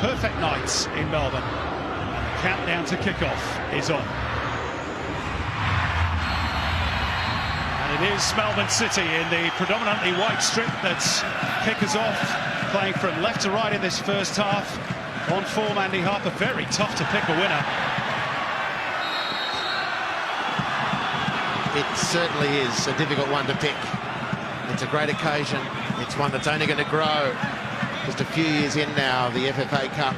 perfect night in Melbourne. And the countdown to kick-off is on. And it is Melbourne City in the predominantly white strip that's kick us off, playing from left to right in this first half. On form, Andy Harper, very tough to pick a winner. It certainly is a difficult one to pick. It's a great occasion. It's one that's only going to grow. Just a few years in now, the FFA Cup.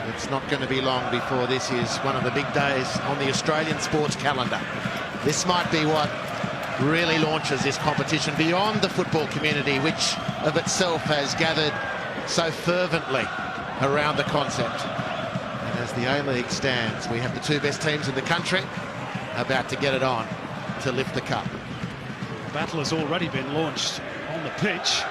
It's not going to be long before this is one of the big days on the Australian sports calendar. This might be what really launches this competition beyond the football community, which of itself has gathered so fervently around the concept. And as the A-League stands, we have the two best teams in the country about to get it on to lift the cup. The battle has already been launched on the pitch.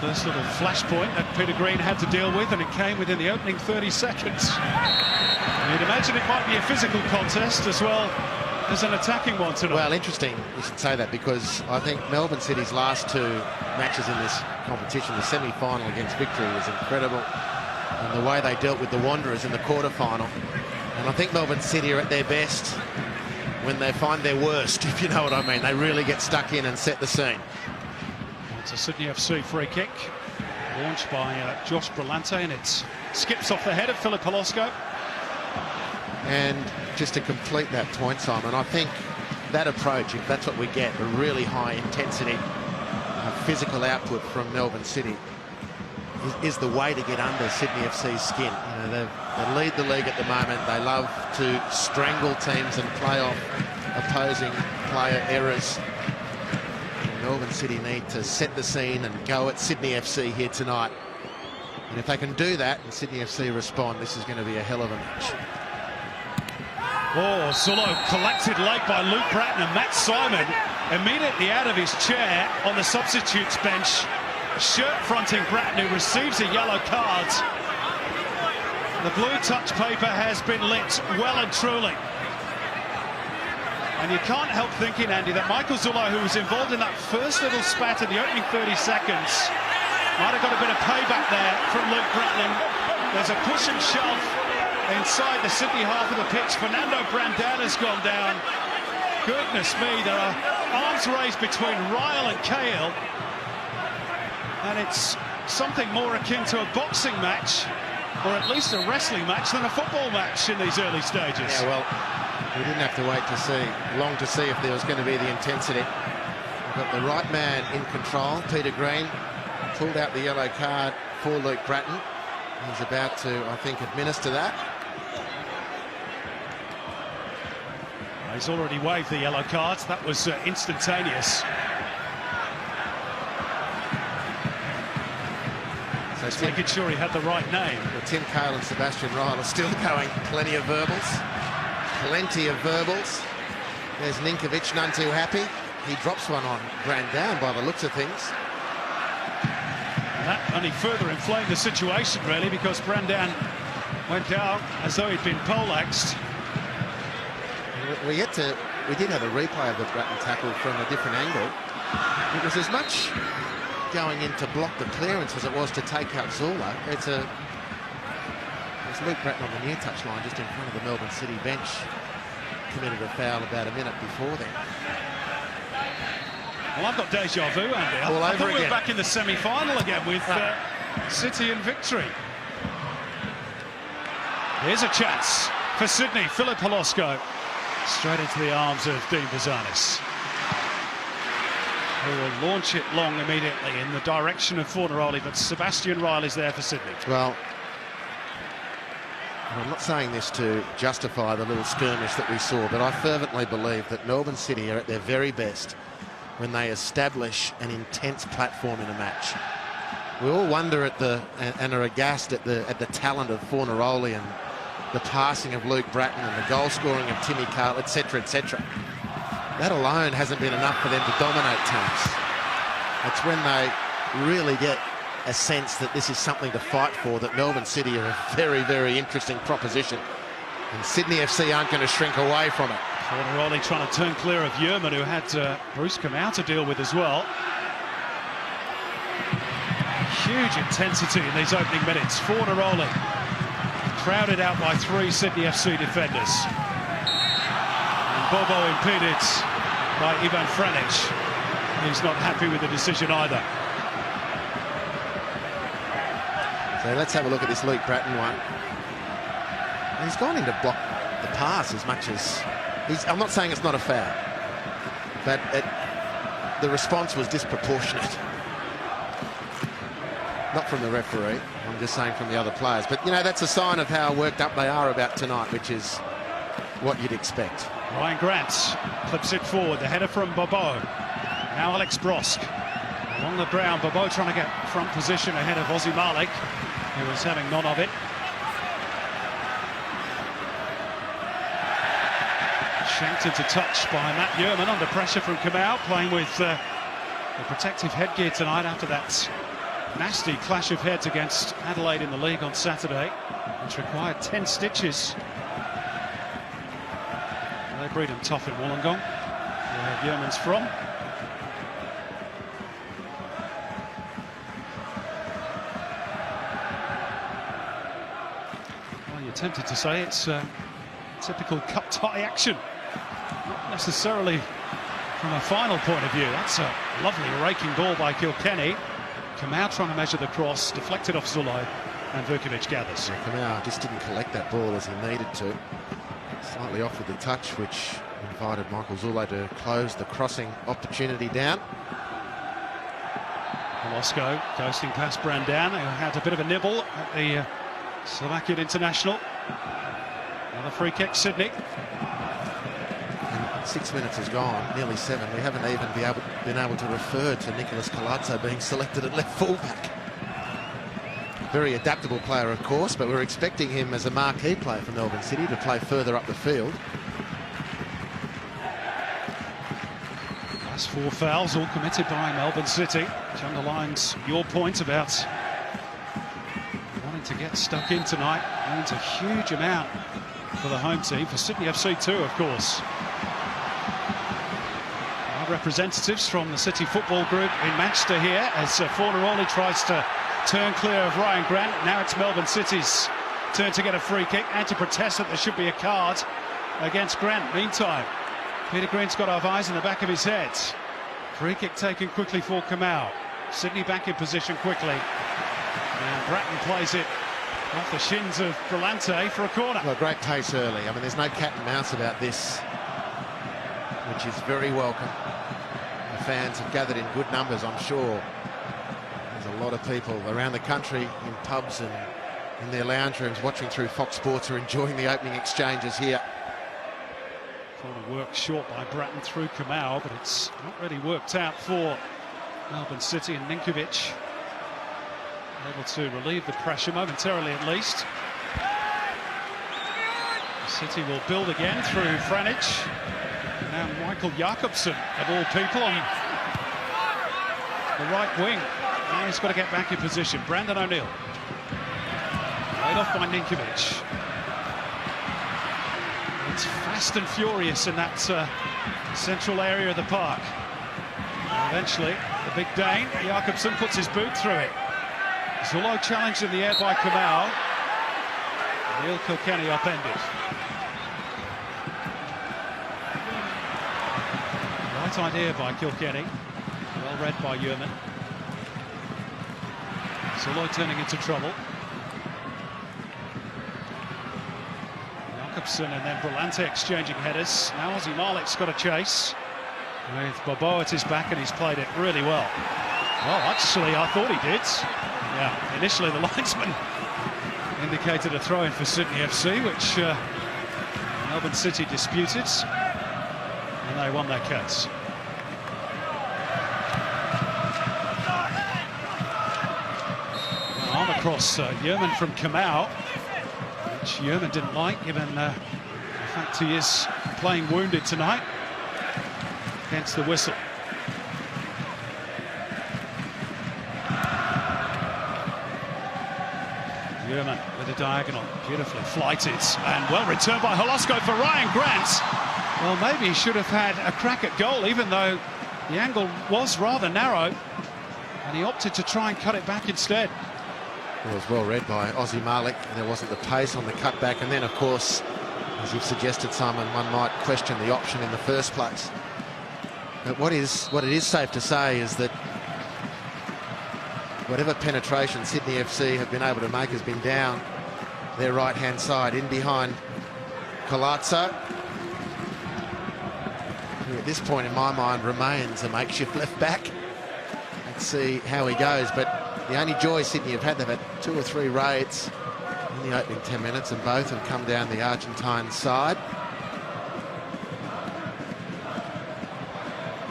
First little flashpoint that Peter Green had to deal with, and it came within the opening 30 seconds. You'd imagine it might be a physical contest as well as an attacking one tonight. Well, interesting you should say that, because I think Melbourne City's last two matches in this competition, the semi-final against Victory, was incredible. And the way they dealt with the Wanderers in the quarter-final. And I think Melbourne City are at their best when they find their worst, if you know what I mean. They really get stuck in and set the scene. It's a Sydney FC free kick, launched by Josh Brillante, and it skips off the head of Philip Polosco. And just to complete that point, Simon, I think that approach, if that's what we get, a really high intensity physical output from Melbourne City, is the way to get under Sydney FC's skin. You know, they lead the league at the moment. They love to strangle teams and play off opposing player errors. Melbourne City need to set the scene and go at Sydney FC here tonight. And if they can do that and Sydney FC respond, this is going to be a hell of a match. Oh, Zullo collected late by Luke Bratton, and Matt Simon immediately out of his chair on the substitutes bench, shirt-fronting Bratton, who receives a yellow card. The blue touch paper has been lit well and truly. And you can't help thinking, Andy, that Michael Zullo, who was involved in that first little spat in the opening 30 seconds, might have got a bit of payback there from Luke Bratton. There's a push and shove inside the Sydney half of the pitch. Fernando Brandan has gone down. Goodness me, there are arms raised between Ryle and Cahill. And it's something more akin to a boxing match, or at least a wrestling match, than a football match in these early stages. Yeah, well, we didn't have to wait long to see if there was going to be the intensity. We've got the right man in control. Peter Green pulled out the yellow card for Luke Bratton. He's about to, I think, administer that. He's already waved the yellow card. That was instantaneous. So just making sure he had the right name. Well, Tim Cahill and Sebastian Ryle are still going. Plenty of verbals. Plenty of verbals. There's Ninkovic, none too happy. He drops one on Brandan by the looks of things. And that only further inflamed the situation, really, because Brandan went down as though he'd been poleaxed. We did have a replay of the Bratton tackle from a different angle. It was as much going in to block the clearance as it was to take out Zula. It's Luke Bratton on the near touch line just in front of the Melbourne City bench. Committed a foul about a minute before then. Well, I've got deja vu, Andy. I thought we were back in the semi-final again with City and Victory. Here's a chance for Sydney. Philip Polosco straight into the arms of Dean Bazanis, who will launch it long immediately in the direction of Fornaroli, but Sebastian Ryle is there for Sydney. Well, I'm not saying this to justify the little skirmish that we saw, but I fervently believe that Melbourne City are at their very best when they establish an intense platform in a match. We all wonder and are aghast at the talent of Fornaroli and the passing of Luke Bratton and the goal scoring of Timmy Cahill, etc., etc. That alone hasn't been enough for them to dominate teams. It's when they really get a sense that this is something to fight for, that Melbourne City are a very, very interesting proposition. And Sydney FC aren't going to shrink away from it. Fornaroli trying to turn clear of Yerman, who had Bruce Kamau to deal with as well. Huge intensity in these opening minutes. Fornaroli crowded out by 3 Sydney FC defenders. And Bobo impeded by Ivan Franic. He's not happy with the decision either. So let's have a look at this Luke Bratton one. He's gone in to block the pass as much as... I'm not saying it's not a foul, but the response was disproportionate. Not from the referee, I'm just saying from the other players. But, you know, that's a sign of how worked up they are about tonight, which is what you'd expect. Ryan Grant clips it forward, the header from Bobo. Now Alex Brosk along the ground. Bobo trying to get front position ahead of Ozzy Malik, who was having none of it. Shanked into touch by Matt Yearman under pressure from Kamau, playing with the protective headgear tonight after that nasty clash of heads against Adelaide in the league on Saturday, which required 10 stitches. They breed them tough in Wollongong, where Yearman's from. Well, you're tempted to say it's typical cup tie action. Not necessarily from a final point of view. That's a lovely raking ball by Kilkenny. Kamau trying to measure the cross, deflected off Zulai, and Vukovic gathers. Yeah, Kamau just didn't collect that ball as he needed to. Slightly off with the touch, which invited Michael Zulai to close the crossing opportunity down. Velasco coasting past Brandan, who had a bit of a nibble at the Slovakian international. Another free kick, Sydney. And 6 minutes has gone, nearly 7. We haven't even been able to refer to Nicholas Colazzo being selected at left fullback. Very adaptable player, of course, but we're expecting him as a marquee player for Melbourne City to play further up the field. Last 4 fouls, all committed by Melbourne City, which underlines your point about wanting to get stuck in tonight. Means a huge amount for the home team, for Sydney FC too, of course. Our representatives from the City Football Group in Manchester here, as Fornaroli tries to turn clear of Ryan Grant. Now it's Melbourne City's turn to get a free kick and to protest that there should be a card against Grant. Meantime, Peter Green's got our eyes in the back of his head. Free kick taken quickly for Kamau. Sydney back in position quickly. And Bratton plays it off the shins of Brillante for a corner. Well, great pace early. I mean, there's no cat and mouse about this, which is very welcome. The fans have gathered in good numbers, I'm sure. There's a lot of people around the country in pubs and in their lounge rooms watching through Fox Sports are enjoying the opening exchanges here. Corner work short by Bratton through Kamau, but it's not really worked out for Melbourne City, and Ninkovic able to relieve the pressure momentarily at least. City will build again through Franic. Now Michael Jakobsen, of all people, on the right wing. Now he's got to get back in position. Brandon O'Neill. Laid off by Ninkovic. It's fast and furious in that central area of the park. And eventually, the big Dane, Jakobsen, puts his boot through it. Zullo challenged in the air by Kamau. Neil Kilkenny upended. Right idea by Kilkenny. Well read by Yearman. Zullo turning into trouble. Jakobsen and then Brillante exchanging headers. Now Ozzy Malik's got a chase with Bobo at his back, and he's played it really well. Well, actually, I thought he did. Yeah, initially the linesman indicated a throw-in for Sydney FC, which Melbourne City disputed, and they won their case. Arm across Yearman from Kamau, which Yearman didn't like, given the fact he is playing wounded tonight against the whistle. Yearman with a diagonal, beautifully flighted and well returned by Holosko for Ryan Grant. Well, maybe he should have had a crack at goal, even though the angle was rather narrow. and he opted to try and cut it back instead. It was well read by Aussie Malik. There wasn't the pace on the cutback, and then of course, as you've suggested, Simon, one might question the option in the first place. But what it is safe to say is that whatever penetration Sydney FC have been able to make has been down their right-hand side, in behind Colazzo, who at this point in my mind remains a makeshift left back. Let's see how he goes, but the only joy Sydney have had, they've had 2 or 3 raids in the opening 10 minutes, and both have come down the Argentine side.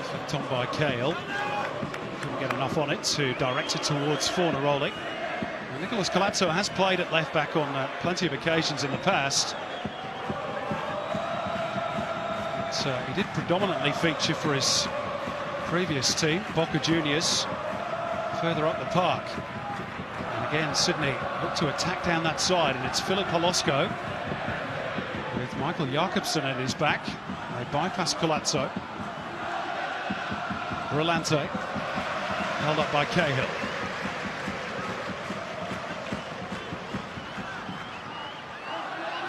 Flicked on by Cahill. Couldn't get enough on it to direct it towards Fornaroli. Nicholas Colazzo has played at left back on plenty of occasions in the past. So he did predominantly feature for his previous team, Boca Juniors, further up the park. And again, Sydney look to attack down that side, and it's Philip Holosko with Michael Jakobsen at his back. They bypass Colazzo. Brillante held up by Cahill.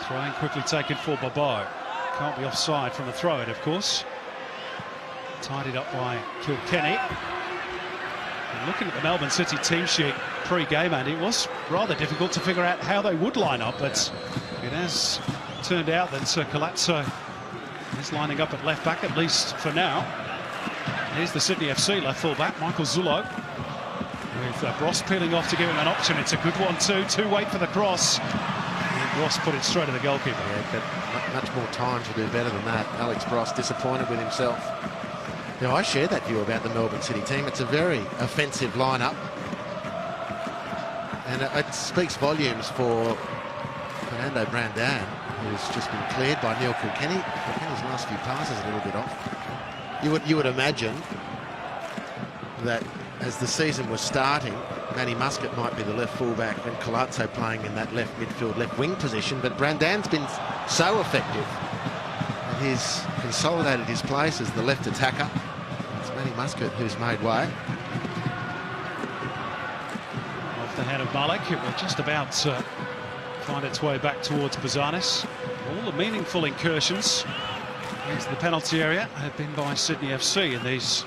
Throw-in quickly taken for Bobo. Can't be offside from the throw-in, of course. Tidied up by Kilkenny. And looking at the Melbourne City team sheet pre-game, Andy, it was rather difficult to figure out how they would line up, but it has turned out that Colazzo is lining up at left back, at least for now. Here's the Sydney FC left full-back, Michael Zullo, with Ross peeling off to give him an option. It's a good one too. Wait for the cross. And Ross put it straight to the goalkeeper. Yeah, but much more time to do better than that. Alex Ross disappointed with himself. Now, I share that view about the Melbourne City team. It's a very offensive lineup, and it speaks volumes for Fernando Brandão, who's just been cleared by Neil Kilkenny. Kilkenny's last few passes a little bit off. You would imagine that as the season was starting, Matty Muscat might be the left fullback and Colazzo playing in that left midfield, left wing position, but Brandão's been so effective that he's consolidated his place as the left attacker. It's Matty Muscat who's made way. Off the head of Malik, it will just about find its way back towards Bazanis. All the meaningful incursions into the penalty area have been by Sydney FC in these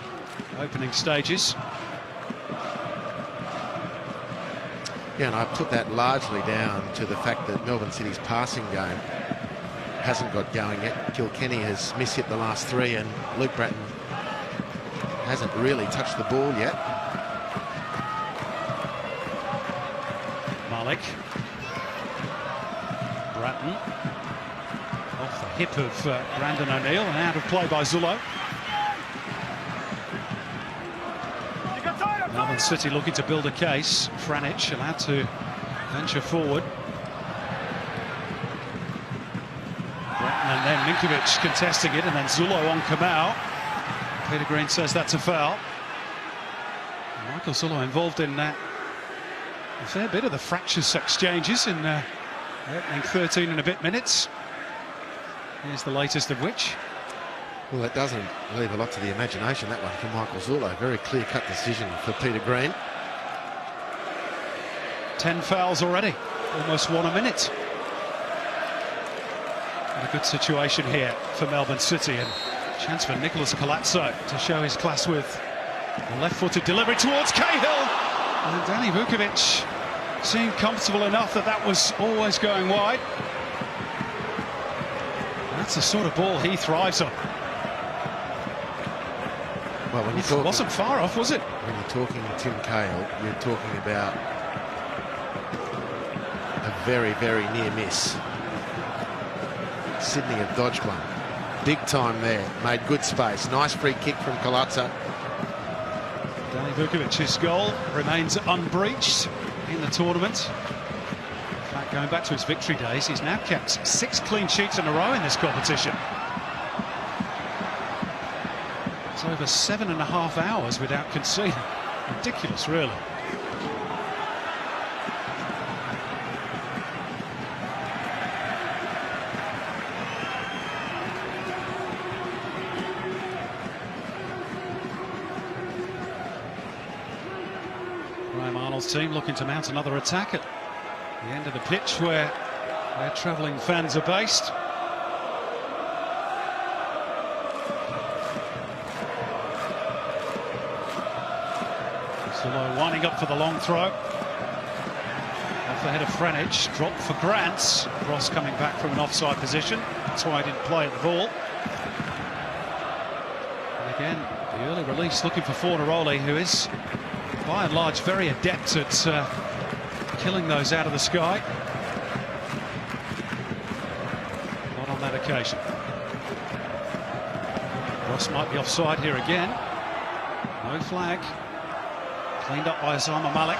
opening stages. Yeah, and I put that largely down to the fact that Melbourne City's passing game hasn't got going yet. Kilkenny has mishit the last 3, and Luke Bratton hasn't really touched the ball yet. Malik. Bratton. Off the hip of Brandon O'Neill, and out of play by Zullo. Melbourne City looking to build a case. Franic allowed to venture forward. Bratton and then Minkovic contesting it, and then Zullo on Kamau. Peter Green says that's a foul. Michael Zullo involved in a fair bit of the fractious exchanges in opening 13 and a bit minutes. Here's the latest of which. Well, that doesn't leave a lot to the imagination, that one from Michael Zullo. Very clear-cut decision for Peter Green. 10 fouls already, almost 1 a minute. And a good situation here for Melbourne City, and chance for Nicholas Colazzo to show his class with a left-footed delivery towards Cahill. And Danny Vukovic seemed comfortable enough that was always going wide. That's the sort of ball he thrives on. Well, when you're talking, it wasn't far off, was it? When you're talking Tim Cahill, you're talking about a very, very near miss. Sydney have dodged one. Big time there. Made good space. Nice free kick from Colazzo. Danny Vukovic's goal remains unbreached in the tournament. In fact, going back to his victory days, he's now kept 6 clean sheets in a row in this competition. It's over 7.5 hours without conceding. Ridiculous, really. Arnold's team looking to mount another attack at the end of the pitch where their travelling fans are based. Zullo winding up for the long throw. Off the head of Franich, drop for Grant. Ross coming back from an offside position. That's why he didn't play at the ball. And again, the early release looking for Fornaroli, who is by and large very adept at killing those out of the sky. Not on that occasion. Ross might be offside here again. No flag. Cleaned up by Osama Malik.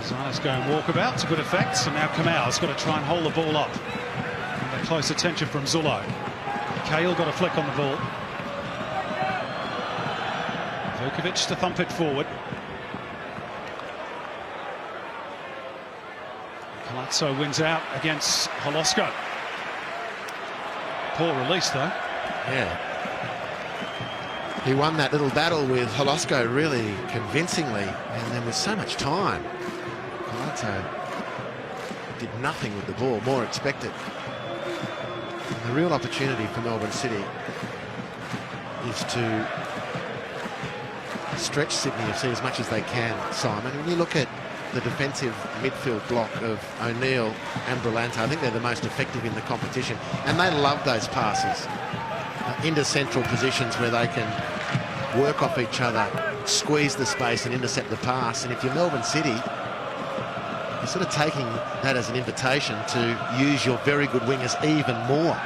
Zana's going walkabout to good effect, so now Kamau's got to try and hold the ball up. Under close attention from Zullo. Cahill got a flick on the ball. Vukovic to thump it forward. Palazzo wins out against Holosko. Poor release though. Yeah. He won that little battle with Holosko really convincingly, and then with so much time, Palazzo did nothing with the ball, more expected. And the real opportunity for Melbourne City is to stretch Sydney FC as much as they can, Simon. When you look at the defensive midfield block of O'Neill and Brillante, I think they're the most effective in the competition, and they love those passes into central positions where they can work off each other, squeeze the space and intercept the pass. And if you're Melbourne City, you're sort of taking that as an invitation to use your very good wingers even more.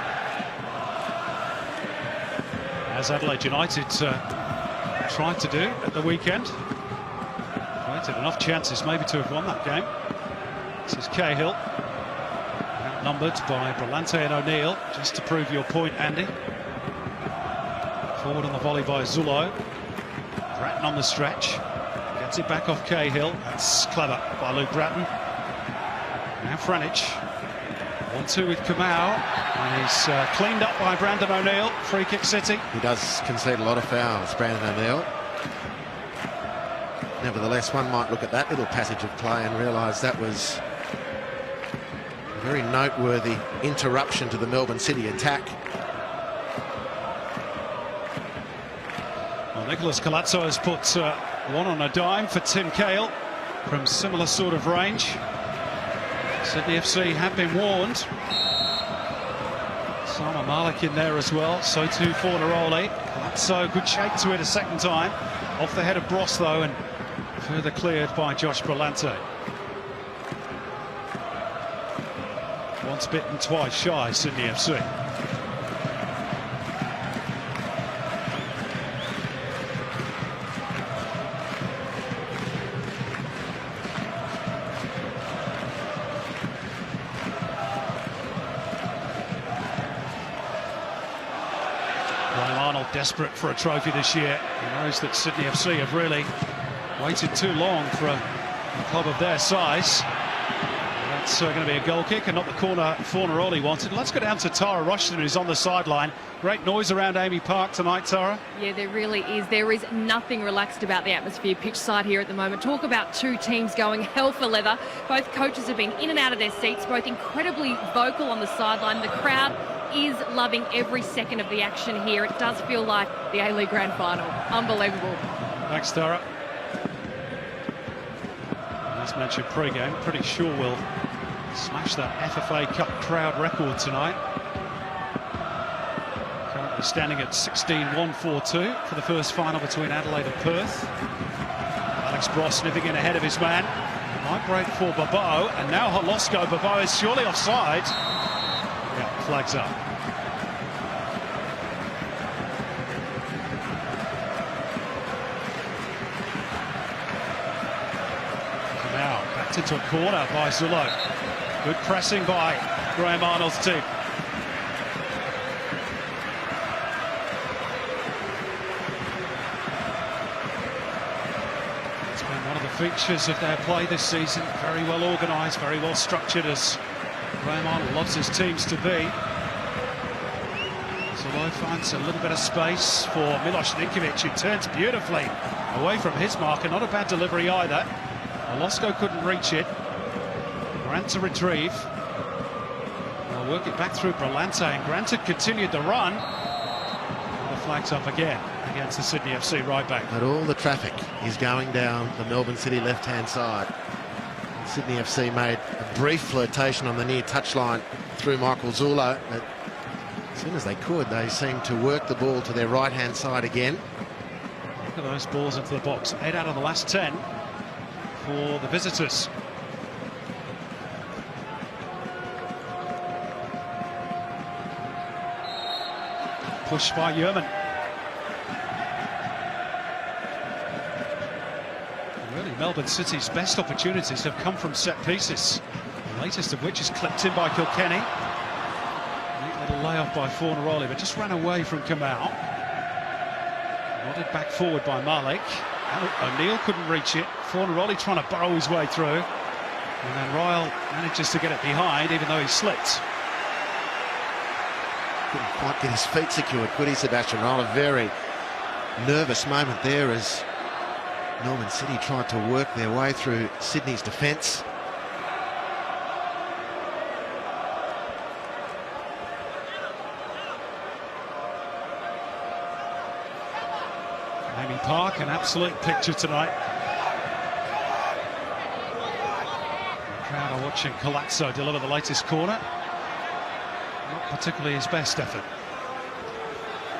As Adelaide United tried to do at the weekend. Created enough chances maybe to have won that game. This is Cahill, outnumbered by Brillante and O'Neill, just to prove your point, Andy. Forward on the volley by Zullo. Bratton on the stretch. Gets it back off Cahill. That's clever by Luke Bratton. Now Franich. 1-2 with Kamau. And he's cleaned up by Brandon O'Neill. Free kick City. He does concede a lot of fouls, Brandon O'Neill. Nevertheless, one might look at that little passage of play and realise that was a very noteworthy interruption to the Melbourne City attack. Well, Nicholas Palazzo has put one on a dime for Tim Cahill from similar sort of range. Sydney FC have been warned. Osama Malik in there as well, so too Fornaroli. Palazzo, good shape to it a second time. Off the head of Bross though, and further cleared by Josh Brillante. Once bitten, twice shy, Sydney FC. Arnold desperate for a trophy this year. He knows that Sydney FC have really waited too long for a club of their size. That's going to be a goal kick and not the corner Fornaroli wanted. Let's go down to Tara Rushton, who's on the sideline. Great noise around Amy Park tonight, Tara. Yeah, there really is. There is nothing relaxed about the atmosphere pitch side here at the moment. Talk about two teams going hell for leather. Both coaches have been in and out of their seats, both incredibly vocal on the sideline. The crowd is loving every second of the action here. It does feel like the A-League Grand Final. Unbelievable. Thanks, Tara. As mentioned pre-game, pretty sure we'll smash that FFA Cup crowd record tonight. Currently standing at 16,142 for the first final between Adelaide and Perth. Alex Bross sniffing in ahead of his man. Might break for Bobo, and now Holosko. Bobo is surely offside. Yeah, flags up. Now backed into a corner by Zullo. Good pressing by Graham Arnold's team. It's been one of the features of their play this season. Very well organised, very well structured, as Graham Arnold loves his teams to be. Zullo finds a little bit of space for Milos Ninkovic, who turns beautifully away from his marker. Not a bad delivery either. Olosco couldn't reach it. Grant to retrieve. They'll work it back through Brillante, and Grant had continued the run. The flag's up again against the Sydney FC right back. But all the traffic is going down the Melbourne City left-hand side. Sydney FC made a brief flirtation on the near touchline through Michael Zulo. But as soon as they could, they seemed to work the ball to their right-hand side again. Look at those balls into the box. 8 out of the last 10 for the visitors. Pushed by Yerman. Really, Melbourne City's best opportunities have come from set pieces, the latest of which is clipped in by Kilkenny. Neat little layoff by Fornaroli, but just ran away from Kamau. Nodded back forward by Malik. O'Neill couldn't reach it. Fornaroli trying to burrow his way through. And then Ryle manages to get it behind, even though he slipped. Couldn't quite get his feet secured, could he, Sebastian Ryle? A very nervous moment there as Melbourne City tried to work their way through Sydney's defence. Amy Park, an absolute picture tonight. The crowd are watching Colazzo deliver the latest corner. Not particularly his best effort.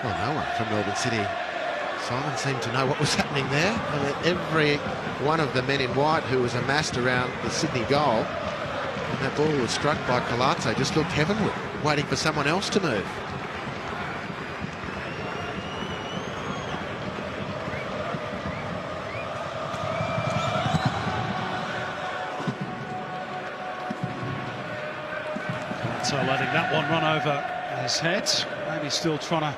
Well, no one from Melbourne City, Simon, seemed to know what was happening there. I mean, every one of the men in white who was amassed around the Sydney goal, and that ball was struck by Colazzo, just looked heavenward, waiting for someone else to move. So letting that one run over his head. Maybe still trying to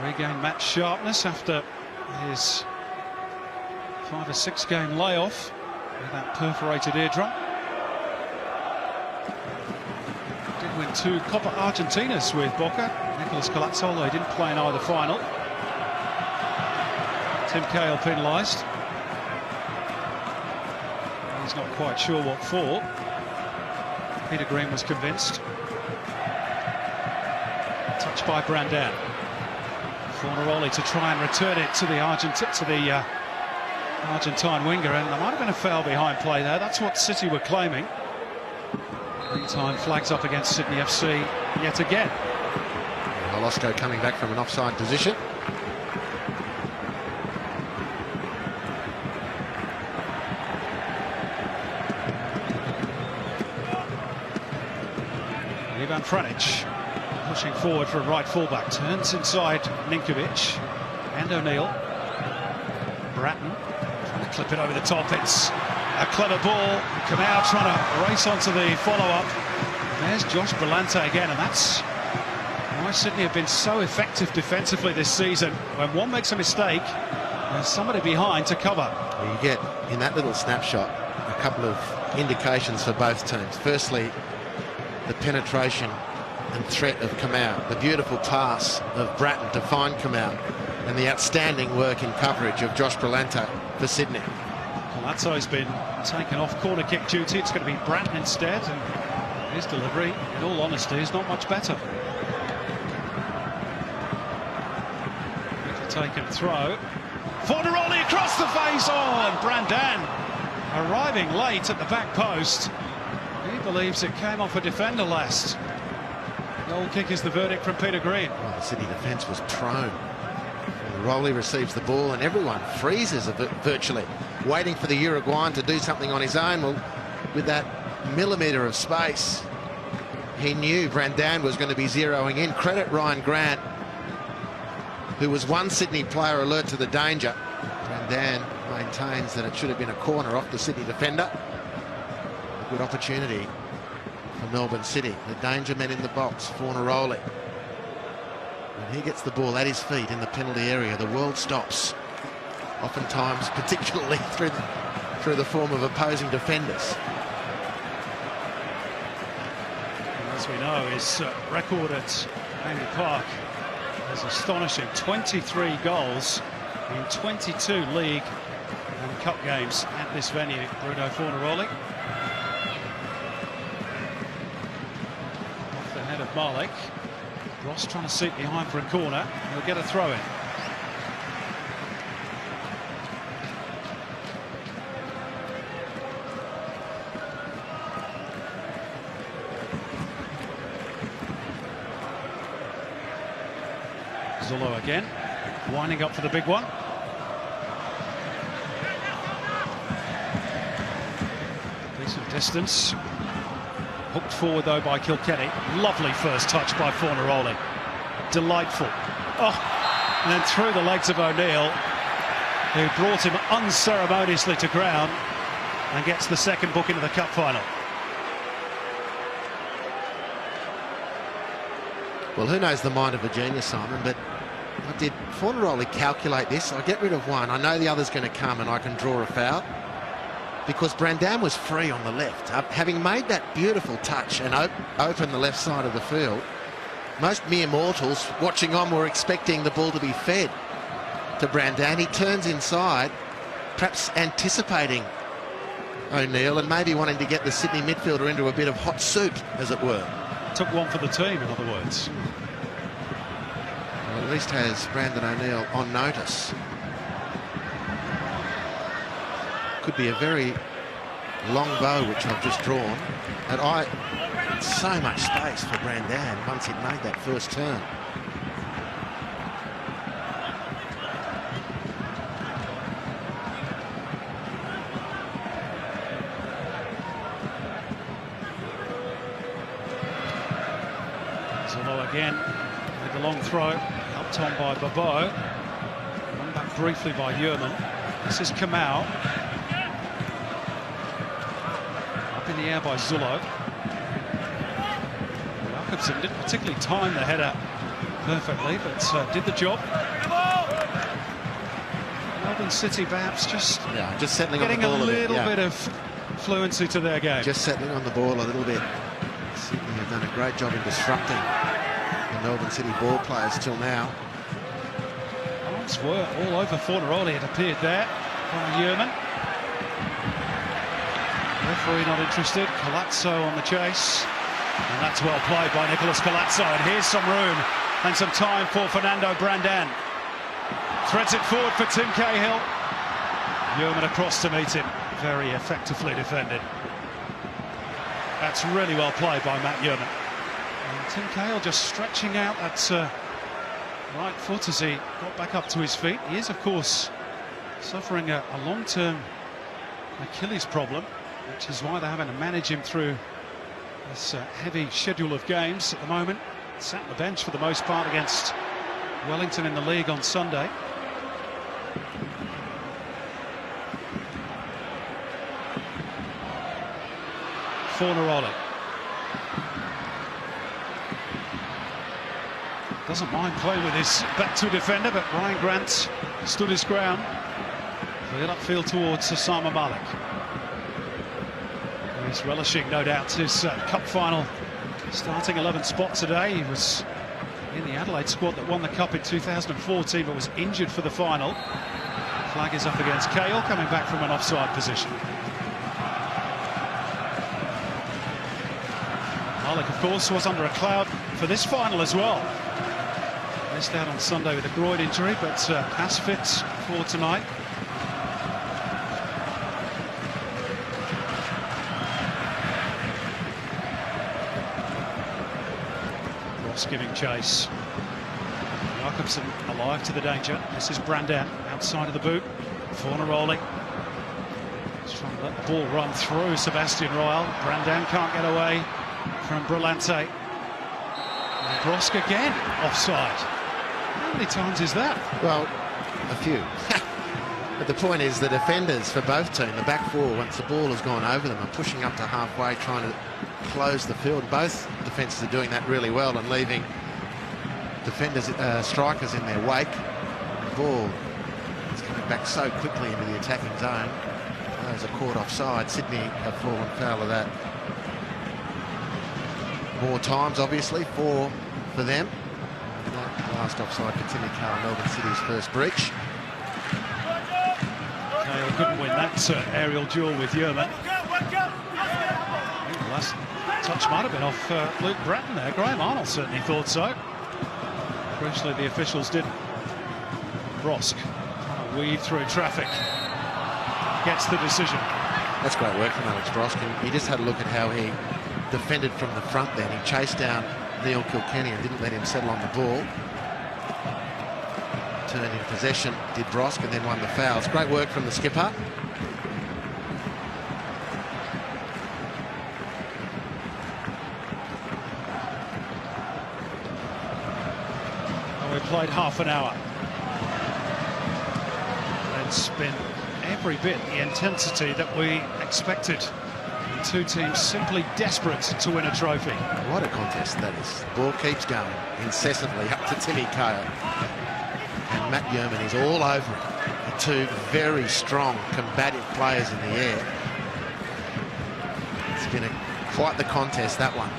regain match sharpness after his 5 or 6 game layoff with that perforated eardrum. Did win 2 Copa Argentinas with Boca. Nicolas Colazzo, although he didn't play in either final. Tim Cahill penalised. He's not quite sure what for. Peter Green was convinced. Touched by Brandan. Fornaroli to try and return it to the Argentine winger, and there might have been a foul behind play there. That's what City were claiming. Meantime, flags up against Sydney FC yet again. Olosco coming back from an offside position. Ivan Franic pushing forward for a right fullback, turns inside Ninkovic and O'Neill. Bratton trying to clip it over the top. It's a clever ball. Kamau trying to race onto the follow-up. There's Josh Brillante again, and that's why Sydney have been so effective defensively this season. When one makes a mistake, there's somebody behind to cover. You get, in that little snapshot, a couple of indications for both teams. Firstly, the penetration and threat of Kamau, the beautiful pass of Bratton to find Kamau, and the outstanding work in coverage of Josh Brillante for Sydney. Colazzo's been taken off corner kick duty. It's going to be Bratton instead, and his delivery, in all honesty, is not much better. Taken throw. Fornaroli across the face. Oh, and Brandan arriving late at the back post. He believes it came off a defender last. Goal kick is the verdict from Peter Green. Well, the Sydney defence was prone. Rowley receives the ball and everyone freezes virtually, waiting for the Uruguayan to do something on his own. Well, with that millimetre of space, he knew Brandan was going to be zeroing in. Credit Ryan Grant, who was one Sydney player alert to the danger. Brandan maintains that it should have been a corner off the Sydney defender. A good opportunity for Melbourne City. The danger men in the box, Fornaroli. When he gets the ball at his feet in the penalty area, the world stops. Oftentimes, particularly through the form of opposing defenders. And as we know, his record at Amy Park is astonishing. 23 goals in 22 league and cup games at this venue, Bruno Fornaroli. Off the head of Malik. Ross trying to seek behind for a corner. He'll get a throw in. Zullo again, winding up for the big one. Decent distance. Hooked forward though by Kilkenny. Lovely first touch by Fornaroli. Delightful. Oh, and then through the legs of O'Neill, who brought him unceremoniously to ground and gets the second book into the cup final. Well, who knows the mind of Virginia, Simon, but did Fornaroli calculate this? I get rid of one, I know the other's going to come and I can draw a foul. Because Brandan was free on the left. Having made that beautiful touch and open the left side of the field, most mere mortals watching on were expecting the ball to be fed to Brandan. He turns inside, perhaps anticipating O'Neill and maybe wanting to get the Sydney midfielder into a bit of hot soup, as it were. Took one for the team, in other words. Well, at least has Brandon O'Neill on notice. Could be a very long bow, which I've just drawn. And so much space for Brandan once he'd made that first turn. Zullo again with the long throw, helped on by Babo. Run back briefly by Yerman. This is Kamau. Up in the air by Zullo. Jakobsen didn't particularly time the header perfectly, but did the job. Melbourne City perhaps just settling getting on the ball a little bit, bit of fluency to their game. Just settling on the ball a little bit. Sydney have done a great job in disrupting the Melbourne City ball players till now. Arms were all over Fornaroli, it appeared there, by Yerman. Referee not interested. Colazzo on the chase. And that's well played by Nicholas Colazzo. And here's some room and some time for Fernando Brandan. Threads it forward for Tim Cahill. Yerman across to meet him. Very effectively defended. That's really well played by Matt Yerman. And Tim Cahill just stretching out that right foot as he got back up to his feet. He is, of course, suffering a long-term Achilles problem, which is why they're having to manage him through this heavy schedule of games at the moment. Sat on the bench for the most part against Wellington in the league on Sunday. Fornaroli. Doesn't mind playing with his back to defender, but Ryan Grant stood his ground. Cleared upfield towards Simon Malik. He's relishing, no doubt, his cup final starting 11 spot today. He was in the Adelaide squad that won the cup in 2014, but was injured for the final. Flag is up against Cahill, coming back from an offside position. Malik, of course, was under a cloud for this final as well. Missed out on Sunday with a groin injury, but pass fit for tonight. Giving chase. Jakobsen alive to the danger. This is Brandan outside of the boot. Fornaroli just trying to let the ball run through Sebastian Royal. Brandan can't get away from Brillante. And Brosk again offside. How many times is that? Well, a few. But the point is the defenders for both teams, the back four, once the ball has gone over them, are pushing up to halfway, trying to close the field. Both defences are doing that really well and leaving defenders, strikers in their wake. The ball is coming back so quickly into the attacking zone. Those are caught offside. Sydney have fallen foul of that more times, obviously, for them. And that last offside for Timmy Carr, Melbourne City's first breach. couldn't win that aerial duel with Yeoman. The last touch might have been off Luke Bratton there. Graham Arnold certainly thought so. Crucially, the officials didn't. Brosk trying to weave through traffic. Gets the decision. That's great work from Alex Brosk. And he just had a look at how he defended from the front then. He chased down Neil Kilkenny and didn't let him settle on the ball. Turned in possession, did Brosk, and then won the fouls. Great work from the skipper. Well, we played half an hour. It's been every bit the intensity that we expected. The two teams simply desperate to win a trophy. What a contest that is. The ball keeps going incessantly up to Timmy Cahill. And Matt Yeoman is all over it. The two very strong, combative players in the air. It's been quite the contest, that one.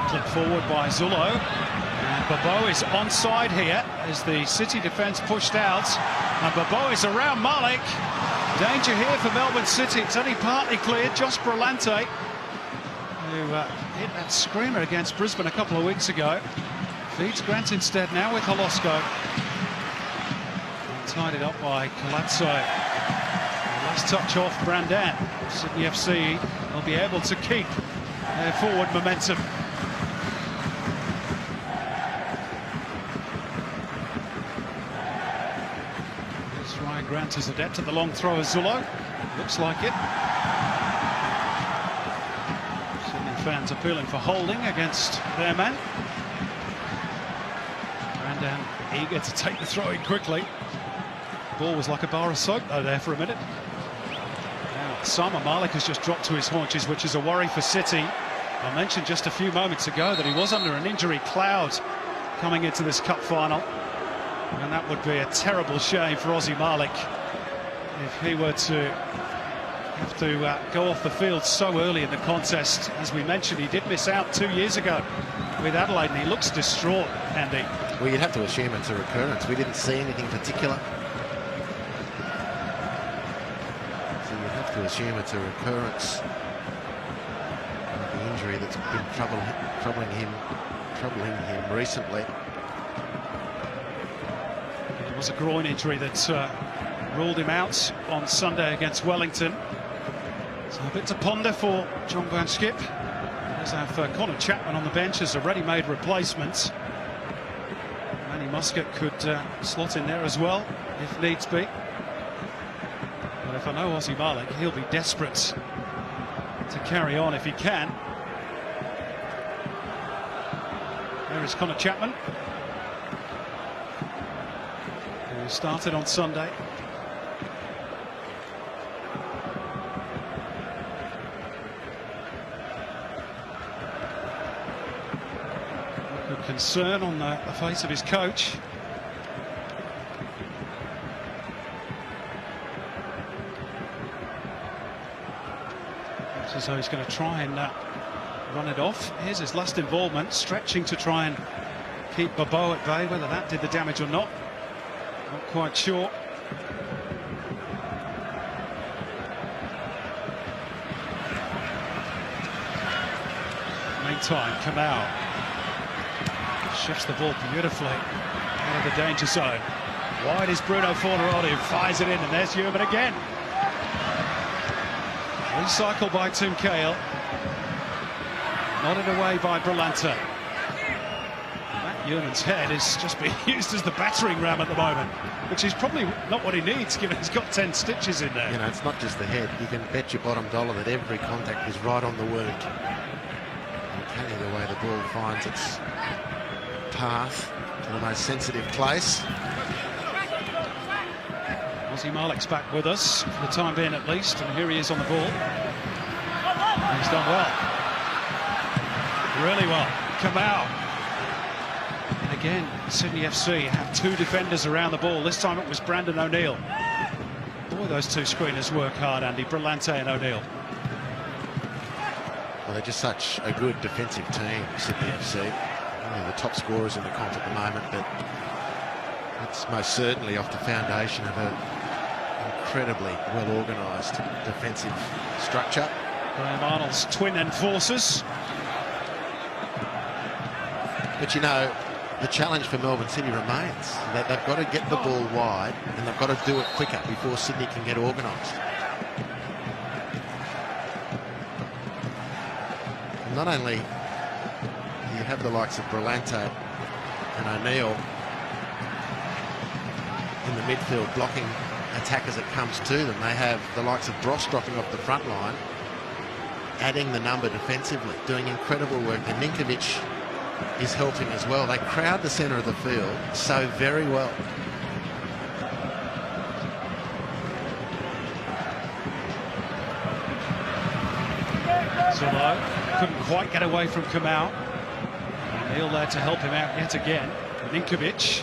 Clipped forward by Zullo. And Bobo is onside here as the City defence pushed out. And Bobo is around Malik. Danger here for Melbourne City. It's only partly cleared. Josh Brillante, who hit that screamer against Brisbane a couple of weeks ago, feeds Grant instead now with Holosko. And tied it up by Colazzo. Last touch off Brandan. Sydney FC will be able to keep their forward momentum. Grant is adept at the long throw as Zullo. Looks like it. Sydney fans appealing for holding against their man. Brandan eager to take the throw in quickly. The ball was like a bar of soap though there for a minute. Now Simon Malik has just dropped to his haunches, which is a worry for City. I mentioned just a few moments ago that he was under an injury cloud coming into this cup final. And that would be a terrible shame for Ozzy Malik if he were to have to go off the field so early in the contest. As we mentioned, he did miss out 2 years ago with Adelaide, and he looks distraught, Andy. Well, you'd have to assume it's a recurrence. We didn't see anything particular. So you'd have to assume it's a recurrence of the injury that's been troubling him recently. It was a groin injury that ruled him out on Sunday against Wellington. So a bit to ponder for John Van Schip. There's our Connor Chapman on the bench as a ready-made replacement. Manny Muscat could slot in there as well, if needs be. But if I know Ozzy Malik, he'll be desperate to carry on if he can. There is Connor Chapman, who started on Sunday. Good concern on the face of his coach. Looks as though he's going to try and run it off. Here's his last involvement, stretching to try and keep Bobo at bay. Whether that did the damage or not, not quite sure. Meantime, Kamau shifts the ball beautifully out of the danger zone. Wide is Bruno Forneroni, who fires it in, and there's Yeoman again. Recycled by Tim Cahill. Nodded away by Brillante. Matt Yeoman's head is just being used as the battering ram at the moment, which is probably not what he needs, given he's got 10 stitches in there. You know, it's not just the head. You can bet your bottom dollar that every contact is right on the wound. And the way the ball finds its path to the most sensitive place. Ozzy Malik's back with us, for the time being at least, and here he is on the ball. And he's done well. Really well. Kamau. And again, Sydney FC have two defenders around the ball. This time it was Brandon O'Neill. Boy, those two screeners work hard, Andy. Brillante and O'Neill. Well, they're just such a good defensive team, Sydney FC. Only the top scorers in the comp at the moment, but It's most certainly off the foundation of an incredibly well-organised defensive structure. Graham Arnold's twin enforcers. But you know, the challenge for Melbourne City remains. They've got to get the ball wide and they've got to do it quicker before Sydney can get organised. Not only do you have the likes of Brillante and O'Neill in the midfield blocking attack as it comes to them, they have the likes of Bross dropping off the front line, adding the number defensively, doing incredible work. And Ninkovic is helping as well. They crowd the centre of the field so very well. Zolo couldn't quite get away from Kamau. O'Neill there to help him out yet again. Ninkovic,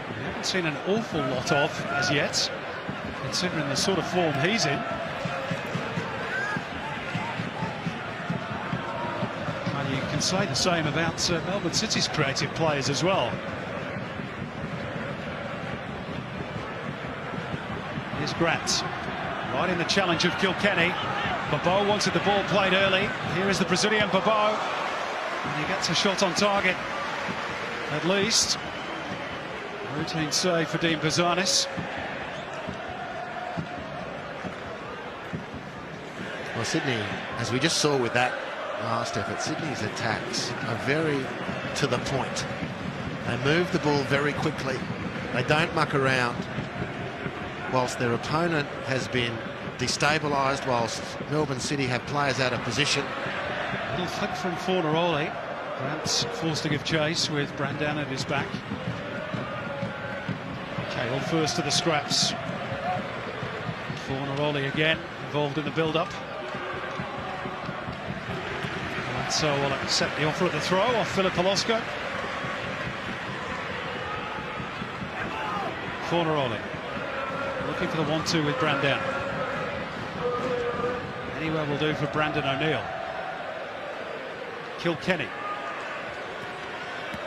we haven't seen an awful lot of as yet, considering the sort of form he's in. And you can say the same about Melbourne City's creative players as well. Here's Grant, right in the challenge of Kilkenny. Bobo wanted the ball played early. Here is the Brazilian Bobo. And he gets a shot on target, at least. Routine save for Dean Bazanis. Well, Sydney, as we just saw with that last effort, Sydney's attacks are very to the point. They move the ball very quickly. They don't muck around. Whilst their opponent has been destabilised, whilst Melbourne City have players out of position. Little flick from Fornaroli. Grant's forced to give chase with Brandan at his back. Cahill first to the scraps. Fornaroli again involved in the build-up. And so will accept the offer of the throw off Philip Holosko. Fornaroli looking for the 1-2 with Brandan. Anywhere will do for Brandon O'Neill. Kilkenny.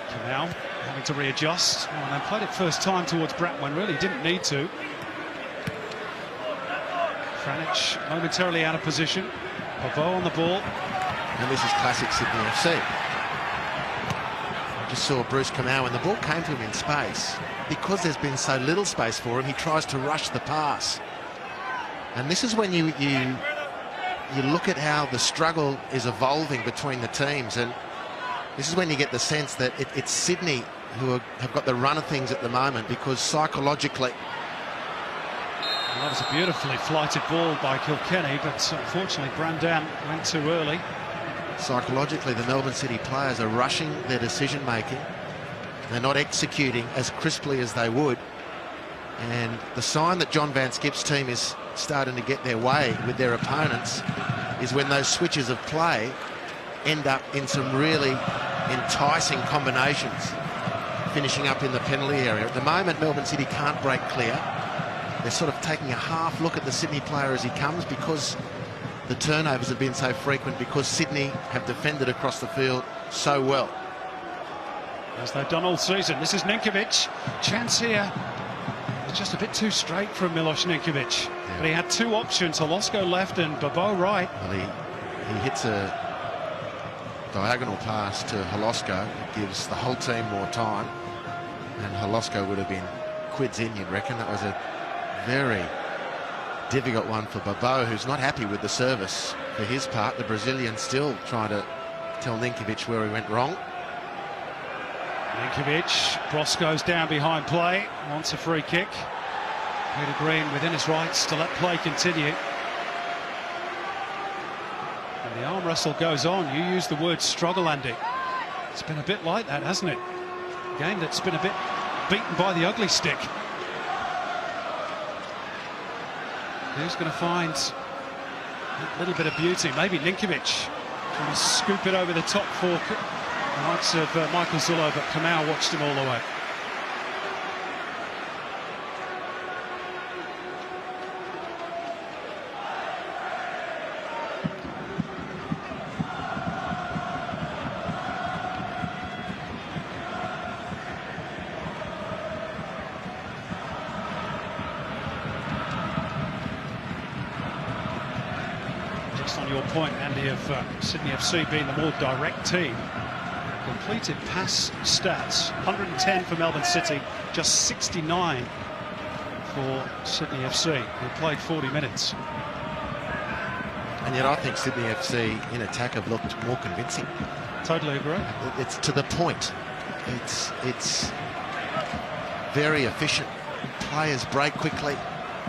Kamau having to readjust. Oh, and they played it first time towards Bratt when really didn't need to. Franich momentarily out of position. Bobo on the ball. And this is classic Sydney FC. I just saw Bruce Kamau when the ball came to him in space. Because there's been so little space for him, he tries to rush the pass. And this is when you look at how the struggle is evolving between the teams, and this is when you get the sense that it's Sydney who have got the run of things at the moment, because psychologically... Well, that was a beautifully flighted ball by Kilkenny, but unfortunately Brandan went too early. Psychologically, the Melbourne City players are rushing their decision-making. They're not executing as crisply as they would. And the sign that John Van Skip's team is starting to get their way with their opponents is when those switches of play end up in some really enticing combinations, finishing up in the penalty area. At the moment, Melbourne City can't break clear. They're sort of taking a half look at the Sydney player as he comes, because the turnovers have been so frequent, because Sydney have defended across the field so well. As they've done all season. This is Ninkovic. Chance here. It's just a bit too straight from Milos Ninkovic. Yeah. But he had two options, Holosko left and Bobo right. Well, he hits a diagonal pass to Holosko. It gives the whole team more time. And Holosko would have been quids in, you'd reckon. That was a very difficult one for Bobo, who's not happy with the service for his part. The Brazilian still trying to tell Ninkovic where he went wrong. Ninkovic, Bross goes down behind play, wants a free kick. Peter Green within his rights to let play continue. And the arm wrestle goes on. You use the word struggle, Andy. It's been a bit like that, hasn't it? A game that's been a bit beaten by the ugly stick. Who's going to find a little bit of beauty? Maybe Ninkovic trying to scoop it over the top for the likes of Michael Zullo, but Kamau watched him all the way. just on your point, Andy, of Sydney FC being the more direct team. Completed pass stats, 110 for Melbourne City, just 69 for Sydney FC, who played 40 minutes. And yet I think Sydney FC in attack have looked more convincing. Totally agree. It's to the point. It's very efficient. Players break quickly.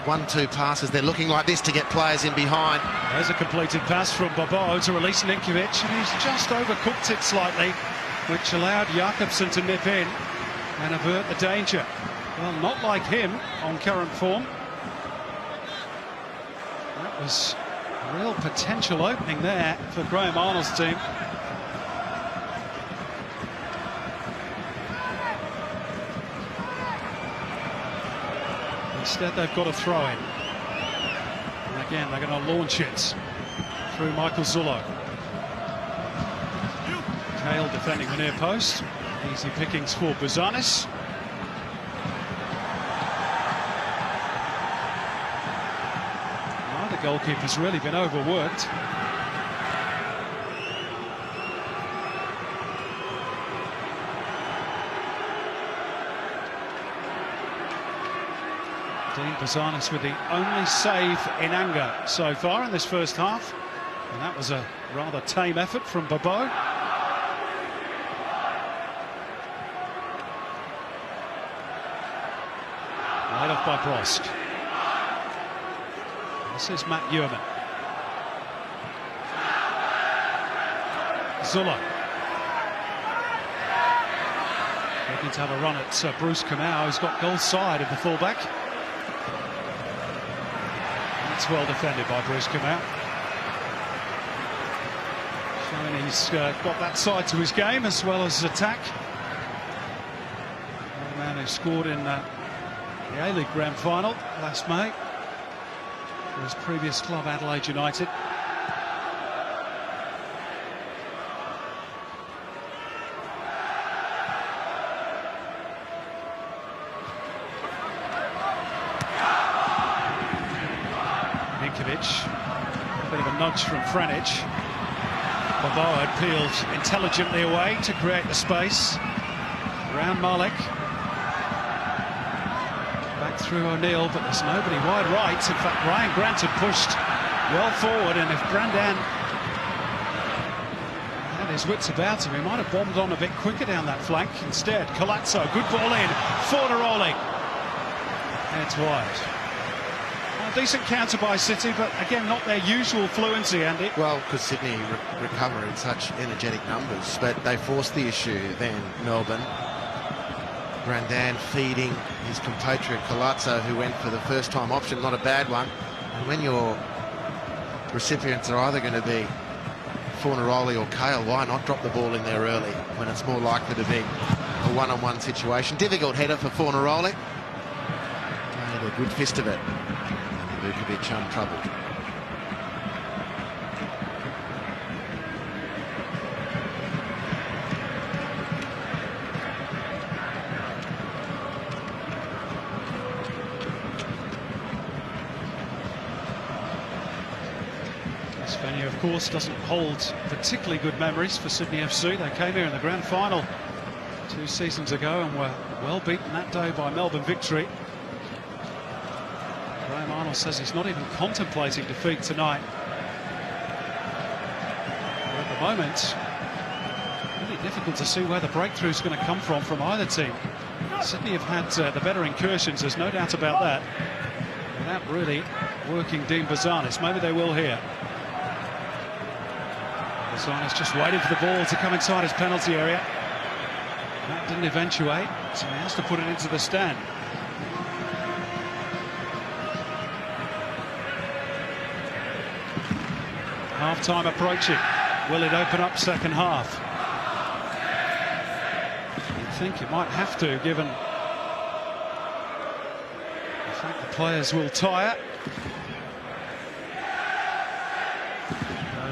1-2 passes. They're looking like this to get players in behind. There's a completed pass from Bobo to release Ninkovic, and he's just overcooked it slightly, which allowed Jakobsen to nip in and avert the danger. Well, not like him on current form. That was a real potential opening there for Graham Arnold's team. Instead, they've got a throw in. And again, they're going to launch it through Michael Zullo. Kale defending the near post. Easy pickings for Buzanis. The goalkeeper's really been overworked. Dean Buzanis with the only save in anger so far in this first half, and that was a rather tame effort from Bobo. Laid off by Brosk. This is Matt Ewerman. Zullo. Looking to have a run at Bruce Kamau, who's got goal side of the fullback. That's well defended by Bruce Kamau. Showing he's got that side to his game as well as attack. The man who scored in the A-League Grand Final last May for his previous club, Adelaide United. Ninkovic, a bit of a nudge from Franic. Bobo had peeled intelligently away to create the space around Malik. Back through O'Neill, but there's nobody wide right. In fact, Ryan Grant had pushed well forward, and if Brandan had his wits about him, he might have bombed on a bit quicker down that flank. Instead, Colazzo, good ball in, Fornaroli. It's wide. Well, decent counter by City, but again, not their usual fluency, Andy. Well, because Sydney recover in such energetic numbers, but they forced the issue then, Melbourne. Brandan feeding his compatriot Colazzo, who went for the first-time option, not a bad one. And when your recipients are either going to be Fornaroli or Kale, why not drop the ball in there early when it's more likely to be a one-on-one situation? Difficult header for Fornaroli. Made a good fist of it. And Vukovic untroubled. This venue, of course, doesn't hold particularly good memories for Sydney FC. They came here in the grand final 2 seasons ago and were well beaten that day by Melbourne Victory. Graham Arnold says he's not even contemplating defeat tonight. But at the moment, really difficult to see where the breakthrough is going to come from either team. Sydney have had the better incursions, there's no doubt about that, without really working Dean Buzanis. Maybe they will here. Buzanis just waiting for the ball to come inside his penalty area. That didn't eventuate, so he has to put it into the stand. Half-time approaching. Will it open up second half? You'd think it might have to, given the fact the players will tire.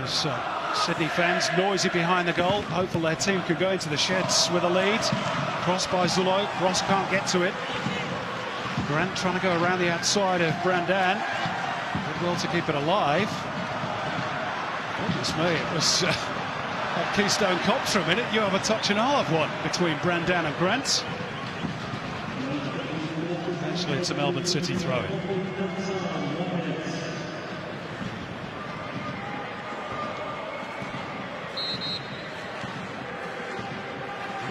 Those Sydney fans noisy behind the goal, hopeful their team could go into the sheds with a lead. Crossed by Zullo, Ross can't get to it. Grant trying to go around the outside of Brandan. Did well to keep it alive. Goodness me, it was like Keystone Cops for a minute. You have a touch and I'll have one between Brandan and Grant. Eventually it's a Melbourne City throw-in.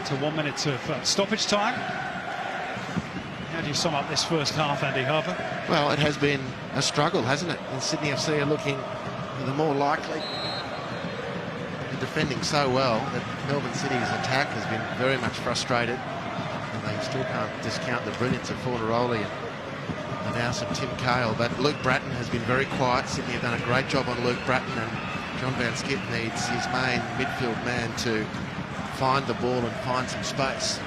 To 1 minute of stoppage time. How do you sum up this first half, Andy Harper? Well, it has been a struggle, hasn't it? And Sydney FC are looking the more likely. They're defending so well that Melbourne City's attack has been very much frustrated. And they still can't discount the brilliance of Fornaroli and now some Tim Cahill. But Luke Bratton has been very quiet. Sydney have done a great job on Luke Bratton, and John Van Skip needs his main midfield man to find the ball and find some space.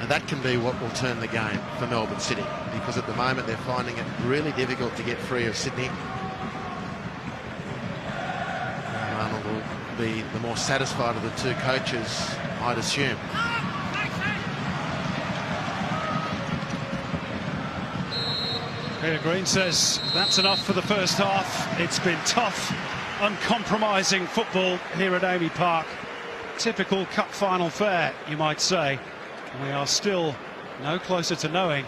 And that can be what will turn the game for Melbourne City, because at the moment they're finding it really difficult to get free of Sydney. Arnold will be the more satisfied of the two coaches, I'd assume. Peter Green says that's enough for the first half. It's been tough, uncompromising football here at Amy Park. Typical cup final fare, you might say. We are still no closer to knowing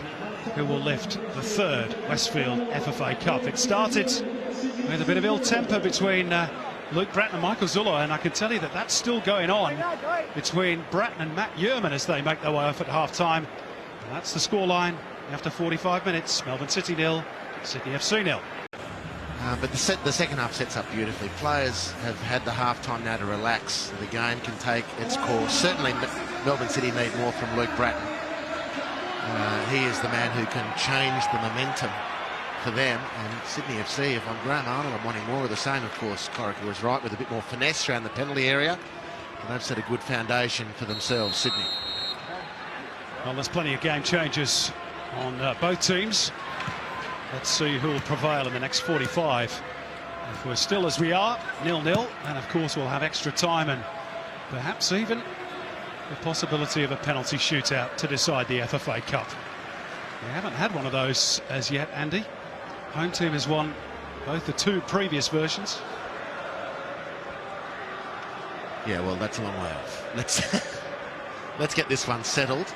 who will lift the third Westfield FFA Cup. It started with a bit of ill temper between Luke Bratton and Michael Zullo, and I can tell you that that's still going on between Bratton and Matt Yerman as they make their way off at half-time. And that's the scoreline after 45 minutes. Melbourne City 0, Sydney FC 0. But the second half sets up beautifully. Players have had the half-time now to relax. The game can take its course. Certainly Melbourne City need more from Luke Bratton. He is the man who can change the momentum for them. And Sydney FC, if I'm Graham Arnold, I'm wanting more of the same. Of course, Corica was right with a bit more finesse around the penalty area. And they've set a good foundation for themselves, Sydney. Well, there's plenty of game changes on both teams. Let's see who will prevail in the next 45. If we're still as we are, 0-0, and of course we'll have extra time and perhaps even the possibility of a penalty shootout to decide the FFA Cup. We haven't had one of those as yet, Andy. Home team has won both the two previous versions. Yeah, well, that's a long way off. Let's get this one settled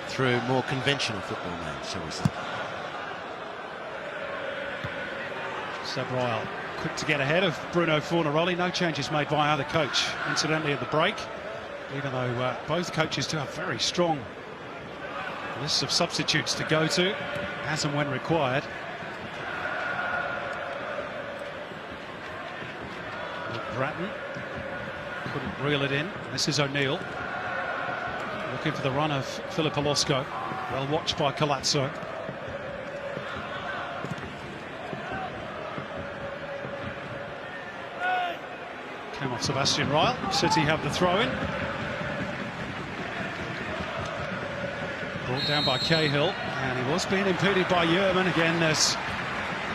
through more conventional football means, shall we say. Seb Royal quick to get ahead of Bruno Fornaroli. No changes made by either coach, incidentally, at the break, even though both coaches do have very strong lists of substitutes to go to, as and when required. Bratton couldn't reel it in. This is O'Neill looking for the run of Philip Olosco. Well watched by Colazzo. Came off Sebastian Ryle. City have the throw-in. Brought down by Cahill, and he was being impeded by Yerman. Again, there's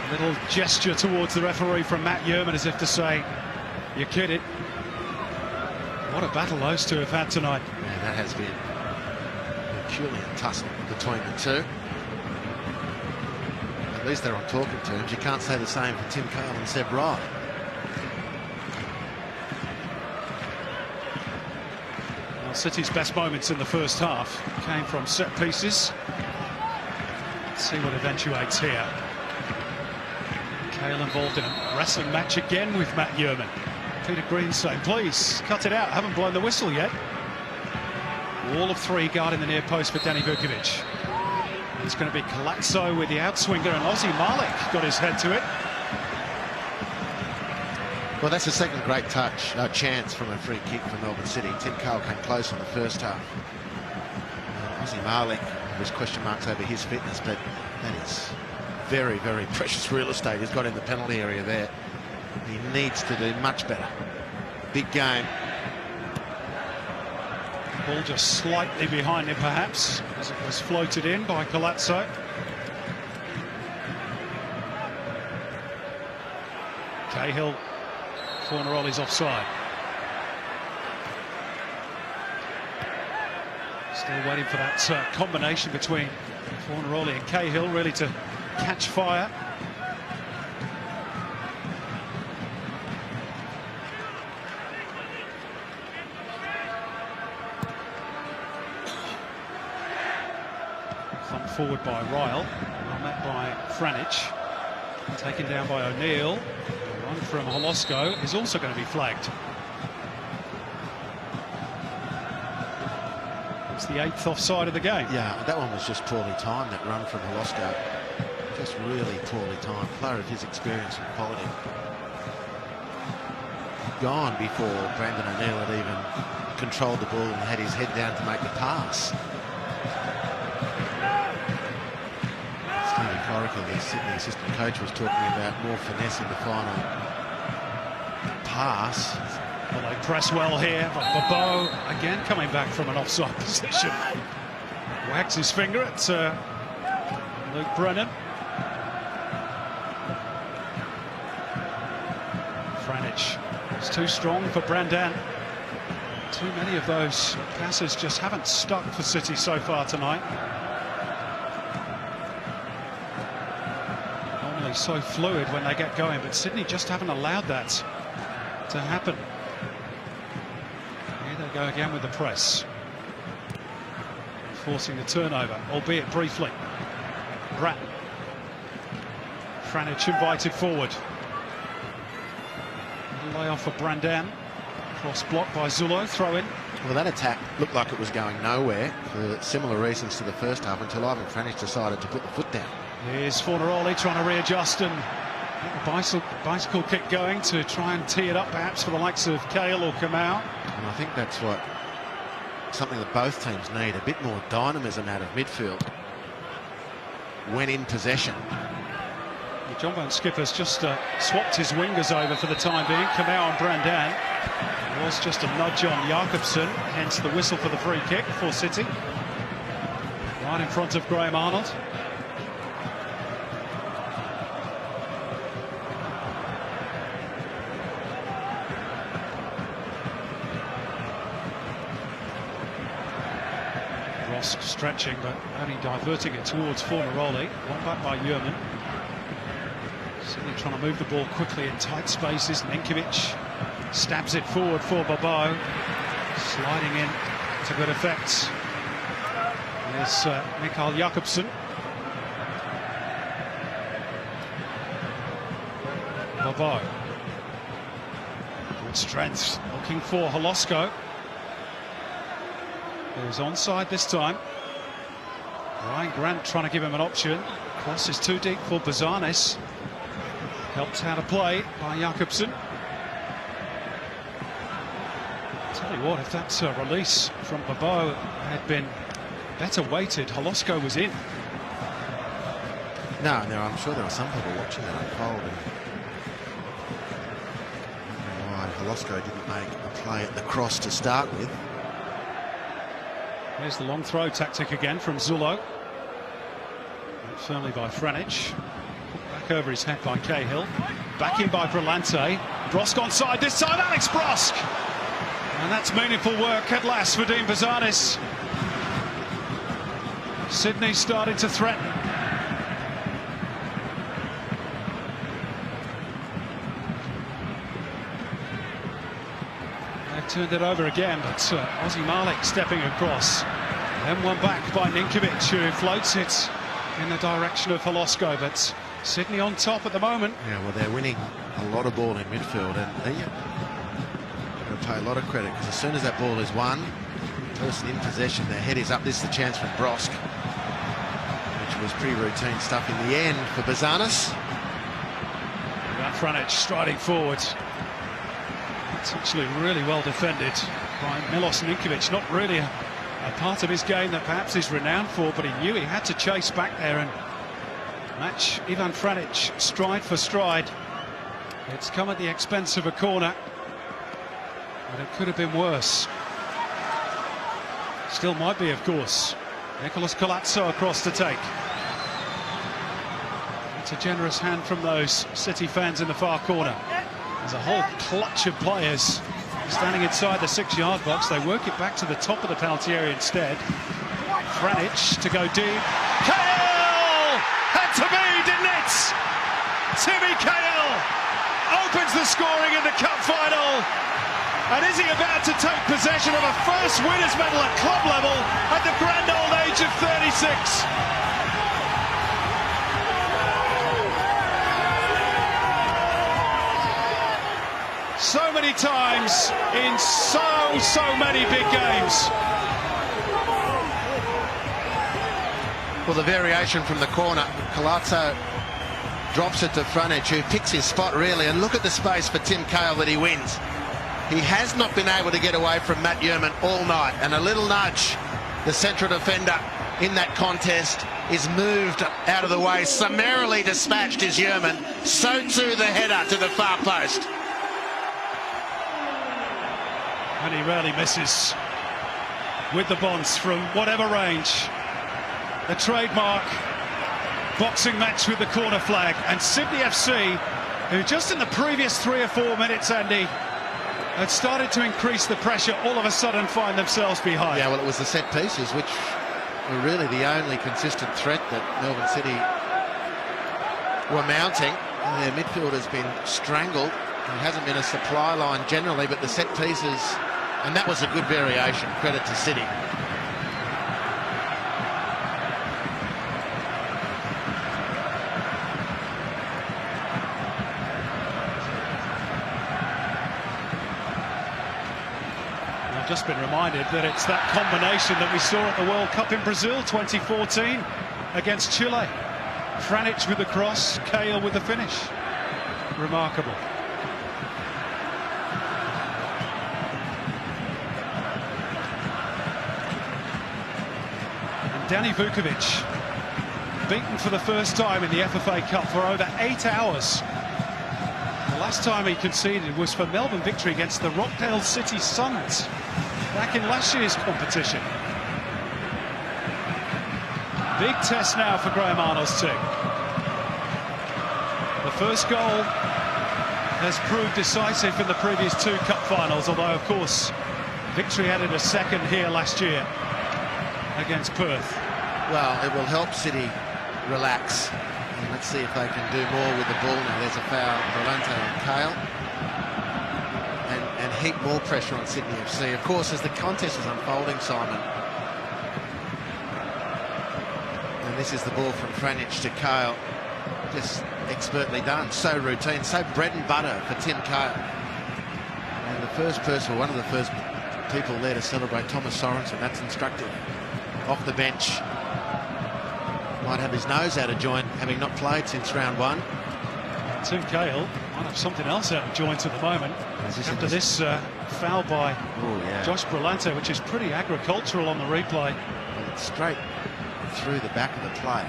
a little gesture towards the referee from Matt Yerman, as if to say, "You're kidding." What a battle those two have had tonight. Yeah, that has been a peculiar tussle between the two. At least they're on talking terms. You can't say the same for Tim Cahill and Seb Ryle. City's best moments in the first half came from set pieces. Let's see what eventuates here. Cahill involved in a wrestling match again with Matt Yerman. Peter Green saying, please, cut it out. I haven't blown the whistle yet. Wall of three guarding the near post for Danny Vukovic. It's going to be Colazzo with the outswinger, and Ozzy Malik got his head to it. Well, that's a second great chance from a free kick for Melbourne City. Tim Cahill came close in the first half. Ozzy Malik, there's question marks over his fitness, but that is very, very precious real estate he's got in the penalty area there. He needs to do much better. Big game. Ball just slightly behind him, perhaps, as it was floated in by Colazzo. Cahill, Fornaroli's offside. Still waiting for that combination between Fornaroli and Cahill, really to catch fire. Thumped forward by Ryle. Well met by Franich. Taken down by O'Neill. The run from Holosko is also going to be flagged. It's the 8th offside of the game. Yeah, that one was just poorly timed, that run from Holosko. Just really poorly timed. Player of his experience and quality. Gone before Brandon O'Neill had even controlled the ball and had his head down to make the pass. Stephen Corica, the Sydney assistant coach, was talking about more finesse in the final pass. Well, they press well here, but Bobo again coming back from an offside position. Wags his finger at Luke Brennan. Franich is too strong for Brandan. Too many of those passes just haven't stuck for City so far tonight. Normally so fluid when they get going, but Sydney just haven't allowed that to happen. Here they go again with the press. Forcing the turnover, albeit briefly. Bratton. Franich invited forward. Lay off for Brandan. Cross blocked by Zullo, throw in. Well, that attack looked like it was going nowhere for similar reasons to the first half until Ivan Franich decided to put the foot down. Here's Fornaroli trying to readjust and get a bicycle kick going to try and tee it up perhaps for the likes of Cahill or Kamau. And I think that's something that both teams need, a bit more dynamism out of midfield when in possession. John Van Skipper's just swapped his wingers over for the time being. Kamau and Brandan. It was just a nudge on Jakobsen, hence the whistle for the free kick for City. Right in front of Graham Arnold. Ross stretching, but only diverting it towards Fornaroli. One back by Yerman. Sydney trying to move the ball quickly in tight spaces. Ninkovic stabs it forward for Bobo. Sliding in to good effect. There's Mikael Jakobsen. Bobo. Good strength. Looking for Holosko. There's onside this time. Ryan Grant trying to give him an option. Cross is too deep for Bazanis. Helped out of play by Jakobsen. Tell you what, if that release from Bobo had been better weighted, Holosko was in. No, I'm sure there were some people watching that unfold and why Holosko didn't make a play at the cross to start with. There's the long throw tactic again from Zullo. Firmly by Franich. Back over his head by Cahill. Back in by Brillante. Brosk onside this time, Alex Brosk! And that's meaningful work at last for Dean Bazanis. Sydney starting to threaten. They've turned it over again, but Ozzy Malik stepping across. Then one back by Ninkovic, who floats it in the direction of Holosko, but Sydney on top at the moment. Yeah, well, they're winning a lot of ball in midfield, and they've got to pay a lot of credit, because as soon as that ball is won, person in possession, their head is up. This is the chance from Brosk, which was pretty routine stuff in the end for Bazanis. Franich striding forward. It's actually really well defended by Milos Ninkovic. Not really a part of his game that perhaps he's renowned for, but he knew he had to chase back there and match Ivan Franich stride for stride. It's come at the expense of a corner, but it could have been worse. Still might be, of course. Nicholas Colazzo across to take. It's a generous hand from those City fans in the far corner. There's a whole clutch of players standing inside the 6-yard box. They work it back to the top of the penalty area instead. Franich to go deep. Cahill! Had to be, didn't it? Timmy Cahill opens the scoring in the cup final. And is he about to take possession of a first winners' medal at club level at the grand old age of 36? So many times in so many big games. Well, the variation from the corner, Colazzo drops it to Franich, who picks his spot really, and look at the space for Tim Cahill that he wins. He has not been able to get away from Matt Yearman all night, and a little nudge. The central defender in that contest is moved out of the way. Summarily dispatched is Yearman. So too the header to the far post. And he rarely misses with the bonds from whatever range. The trademark boxing match with the corner flag. And Sydney FC, who just in the previous 3 or 4 minutes, Andy, had started to increase the pressure, all of a sudden find themselves behind. Yeah, well, it was the set pieces which were really the only consistent threat that Melbourne City were mounting. Their midfield has been strangled. It hasn't been a supply line generally, but the set pieces, and that was a good variation. Credit to City. I've just been reminded that it's that combination that we saw at the World Cup in Brazil 2014 against Chile. Franich with the cross, Cahill with the finish. Remarkable. And Danny Vukovic, beaten for the first time in the FFA Cup for over 8 hours. The last time he conceded was for Melbourne victory against the Rockdale City Suns back in last year's competition. Big test now for Graham Arnold's team. The first goal has proved decisive in the previous 2 cup finals, although of course victory added a second here last year against Perth. Well, it will help City relax. And let's see if they can do more with the ball now. There's a foul, Brillante and Cahill. And heap more pressure on Sydney FC. Of course, as the contest is unfolding, Simon, and this is the ball from Franich to Cahill. Just expertly done, so routine, so bread and butter for Tim Cahill. And the first person, or one of the first people there to celebrate, Thomas Sorensen, that's instructive. Off the bench. Might have his nose out of joint, having not played since round 1. Tim Cahill might have something else out of joint at the moment after this foul by Josh Brillante, which is pretty agricultural on the replay. Well, it's straight through the back of the player.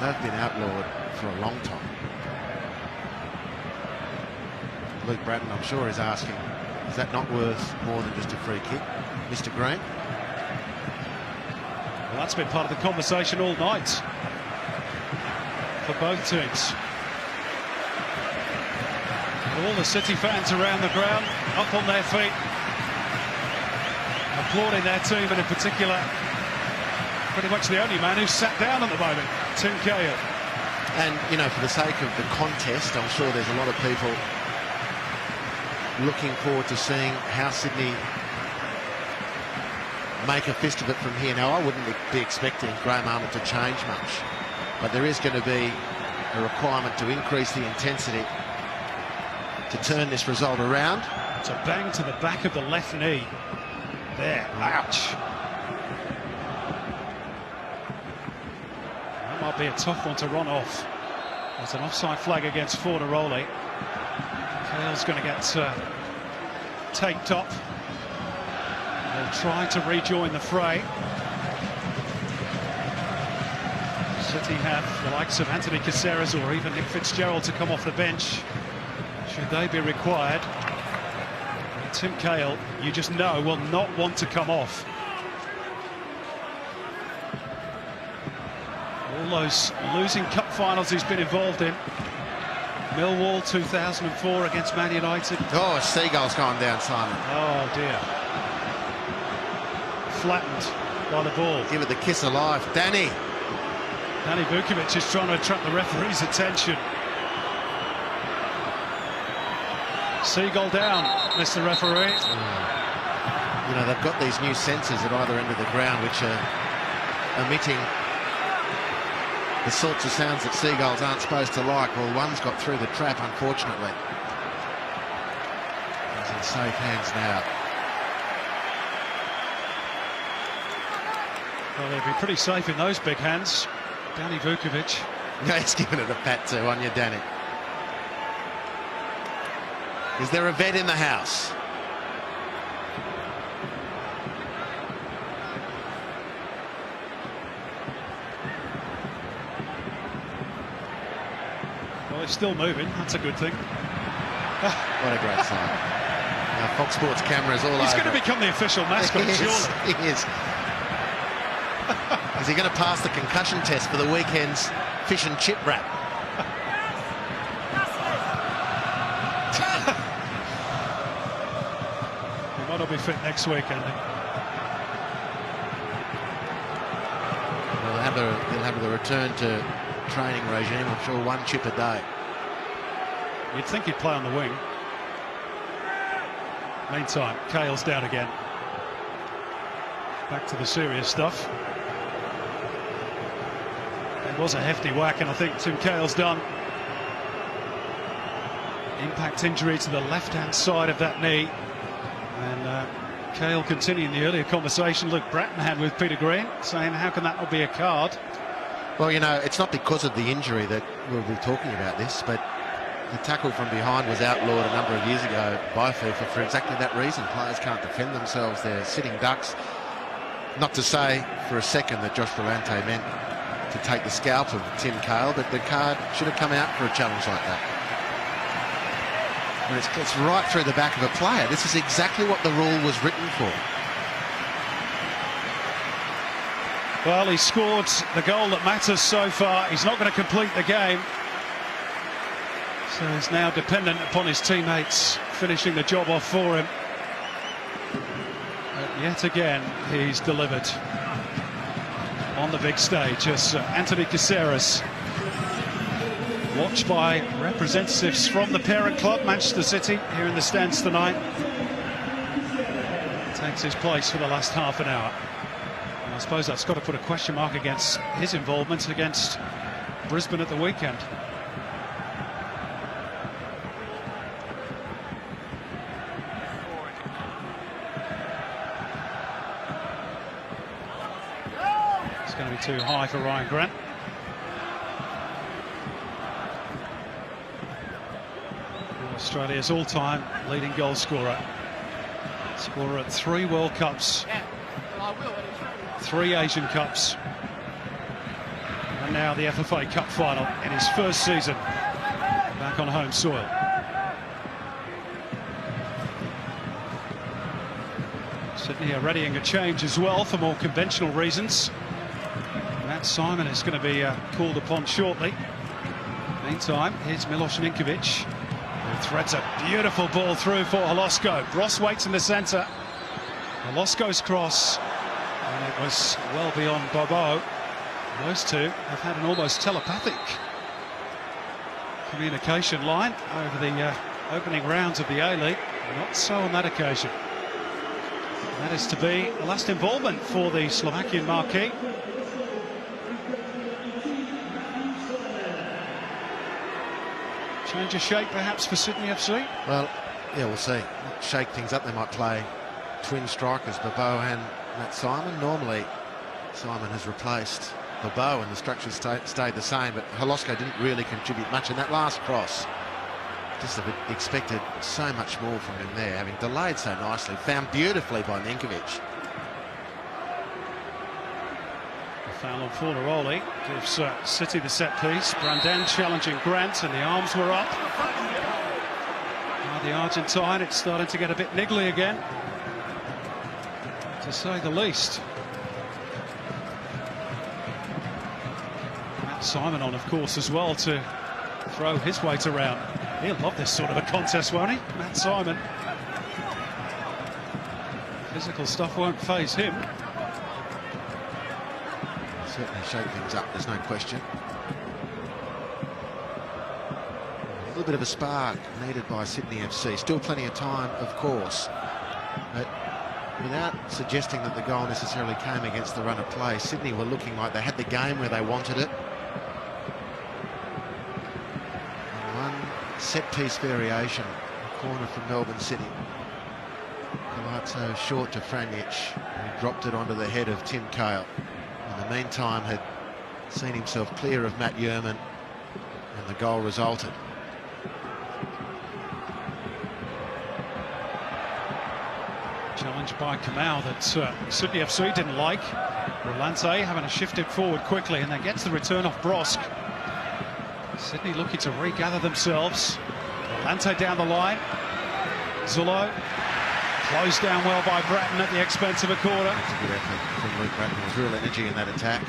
They've been outlawed for a long time. Luke Bratton, I'm sure, is asking, is that not worth more than just a free kick, Mr. Green? Well, that's been part of the conversation all night for both teams. All the City fans around the ground, up on their feet, applauding their team, and in particular, pretty much the only man who's sat down at the moment, Tim Cahill. And, you know, for the sake of the contest, I'm sure there's a lot of people looking forward to seeing how Sydney make a fist of it from here. Now, I wouldn't be expecting Graham Arnold to change much, but there is going to be a requirement to increase the intensity to turn this result around. It's a bang to the back of the left knee. There, ouch. That might be a tough one to run off. There's an offside flag against Fornaroli. Cahill's going to get taped up. They'll try to rejoin the fray. City have the likes of Anthony Caceres or even Nick Fitzgerald to come off the bench, should they be required. Tim Cahill, you just know, will not want to come off. All those losing cup finals he's been involved in. Millwall 2004 against Man United. Oh, a seagull's gone down, Simon. Oh dear. Flattened by the ball. Give it the kiss of life. Danny Vukovic is trying to attract the referee's attention. Seagull down, Mr. Referee. You know, they've got these new sensors at either end of the ground which are emitting the sorts of sounds that seagulls aren't supposed to like. Well, one's got through the trap, unfortunately. He's in safe hands now. Well, they'd be pretty safe in those big hands. Danny Vukovic. Yeah, he's giving it a pat too, on you, Danny. Is there a vet in the house? Well, it's still moving. That's a good thing. What a great sign. Now, Fox Sports cameras all over. He's going to become the official mascot, surely. He is. Is he going to pass the concussion test for the weekend's fish and chip wrap? He might not be fit next week, Andy. Well, they'll have the return to training regime. I'm sure 1 chip a day. You'd think he'd play on the wing. Meantime, Cale's down again. Back to the serious stuff. It was a hefty whack, and I think Tim Cale's done. Impact injury to the left-hand side of that knee. And Cale continuing the earlier conversation Luke Bratton had with Peter Green, saying how can that not be a card? Well, you know, it's not because of the injury that we'll be talking about this, but the tackle from behind was outlawed a number of years ago by FIFA for exactly that reason. Players can't defend themselves, they're sitting ducks. Not to say for a second that Josh Brillante meant to take the scalp of Tim Cale, but the card should have come out for a challenge like that. And it's right through the back of a player. This is exactly what the rule was written for. Well, he scored the goal that matters so far. He's not going to complete the game. So he's now dependent upon his teammates finishing the job off for him. But yet again, he's delivered on the big stage as Anthony Caceres, watched by representatives from the parent club, Manchester City, here in the stands tonight, takes his place for the last half an hour. And I suppose that's got to put a question mark against his involvement against Brisbane at the weekend. It's going to be too high for Ryan Grant. Australia's all-time leading goal scorer. Scorer at 3 World Cups, 3 Asian Cups, and now the FFA Cup final in his first season back on home soil. Sydney are readying a change as well for more conventional reasons. Matt Simon is going to be called upon shortly. Meantime, here's Milos Ninkovic, who threads a beautiful ball through for Holosko. Ross waits in the centre. Holosko's cross, and it was well beyond Bobo. Those two have had an almost telepathic communication line over the opening rounds of the A-League. Not so on that occasion. That is to be the last involvement for the Slovakian marquee. Change of shape perhaps for Sydney FC? Well, yeah, we'll see. Shake things up. They might play twin strikers, Bobo and Matt Simon. Normally, Simon has replaced Bobo and the structure stayed the same, but Holosko didn't really contribute much in that last cross. Just expected so much more from him there, having delayed so nicely, found beautifully by Ninkovic. Foul on Fornaroli gives City the set piece. Brandan challenging Grant, and the arms were up. Now the Argentine, it's starting to get a bit niggly again, to say the least. Matt Simon on, of course, as well, to throw his weight around. He'll love this sort of a contest, won't he? Matt Simon. Physical stuff won't faze him. Certainly shake things up, there's no question. A little bit of a spark needed by Sydney FC. Still plenty of time, of course, but without suggesting that the goal necessarily came against the run of play, Sydney were looking like they had the game where they wanted it. And one set-piece variation, a corner from Melbourne City. Palazzo short to Franjic, who dropped it onto the head of Tim Cahill. In the meantime, had seen himself clear of Matt Yerman, and the goal resulted. Challenge by Kamau that Sydney FC didn't like. Rolante having to shift it forward quickly, and then gets the return off Brosk. Sydney looking to regather themselves. Rolante down the line. Zullo closed down well by Bratton at the expense of a corner. That's a good effort from Luke Bratton. There was real energy in that attack.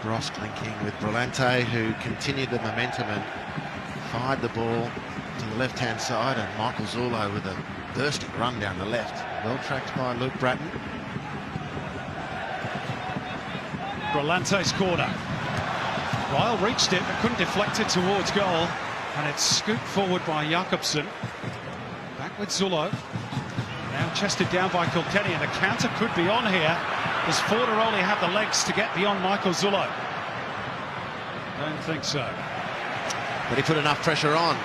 Brosk linking with Rolante, who continued the momentum and fired the ball to the left-hand side, and Michael Zullo with a bursting run down the left. Well tracked by Luke Bratton. Rolante's corner. Ryle reached it but couldn't deflect it towards goal, and it's scooped forward by Jakobsen. Back with Zullo. Now chested down by Kilkenny, and a counter could be on here. Does Fornaroli have the legs to get beyond Michael Zullo? Don't think so. But he put enough pressure on.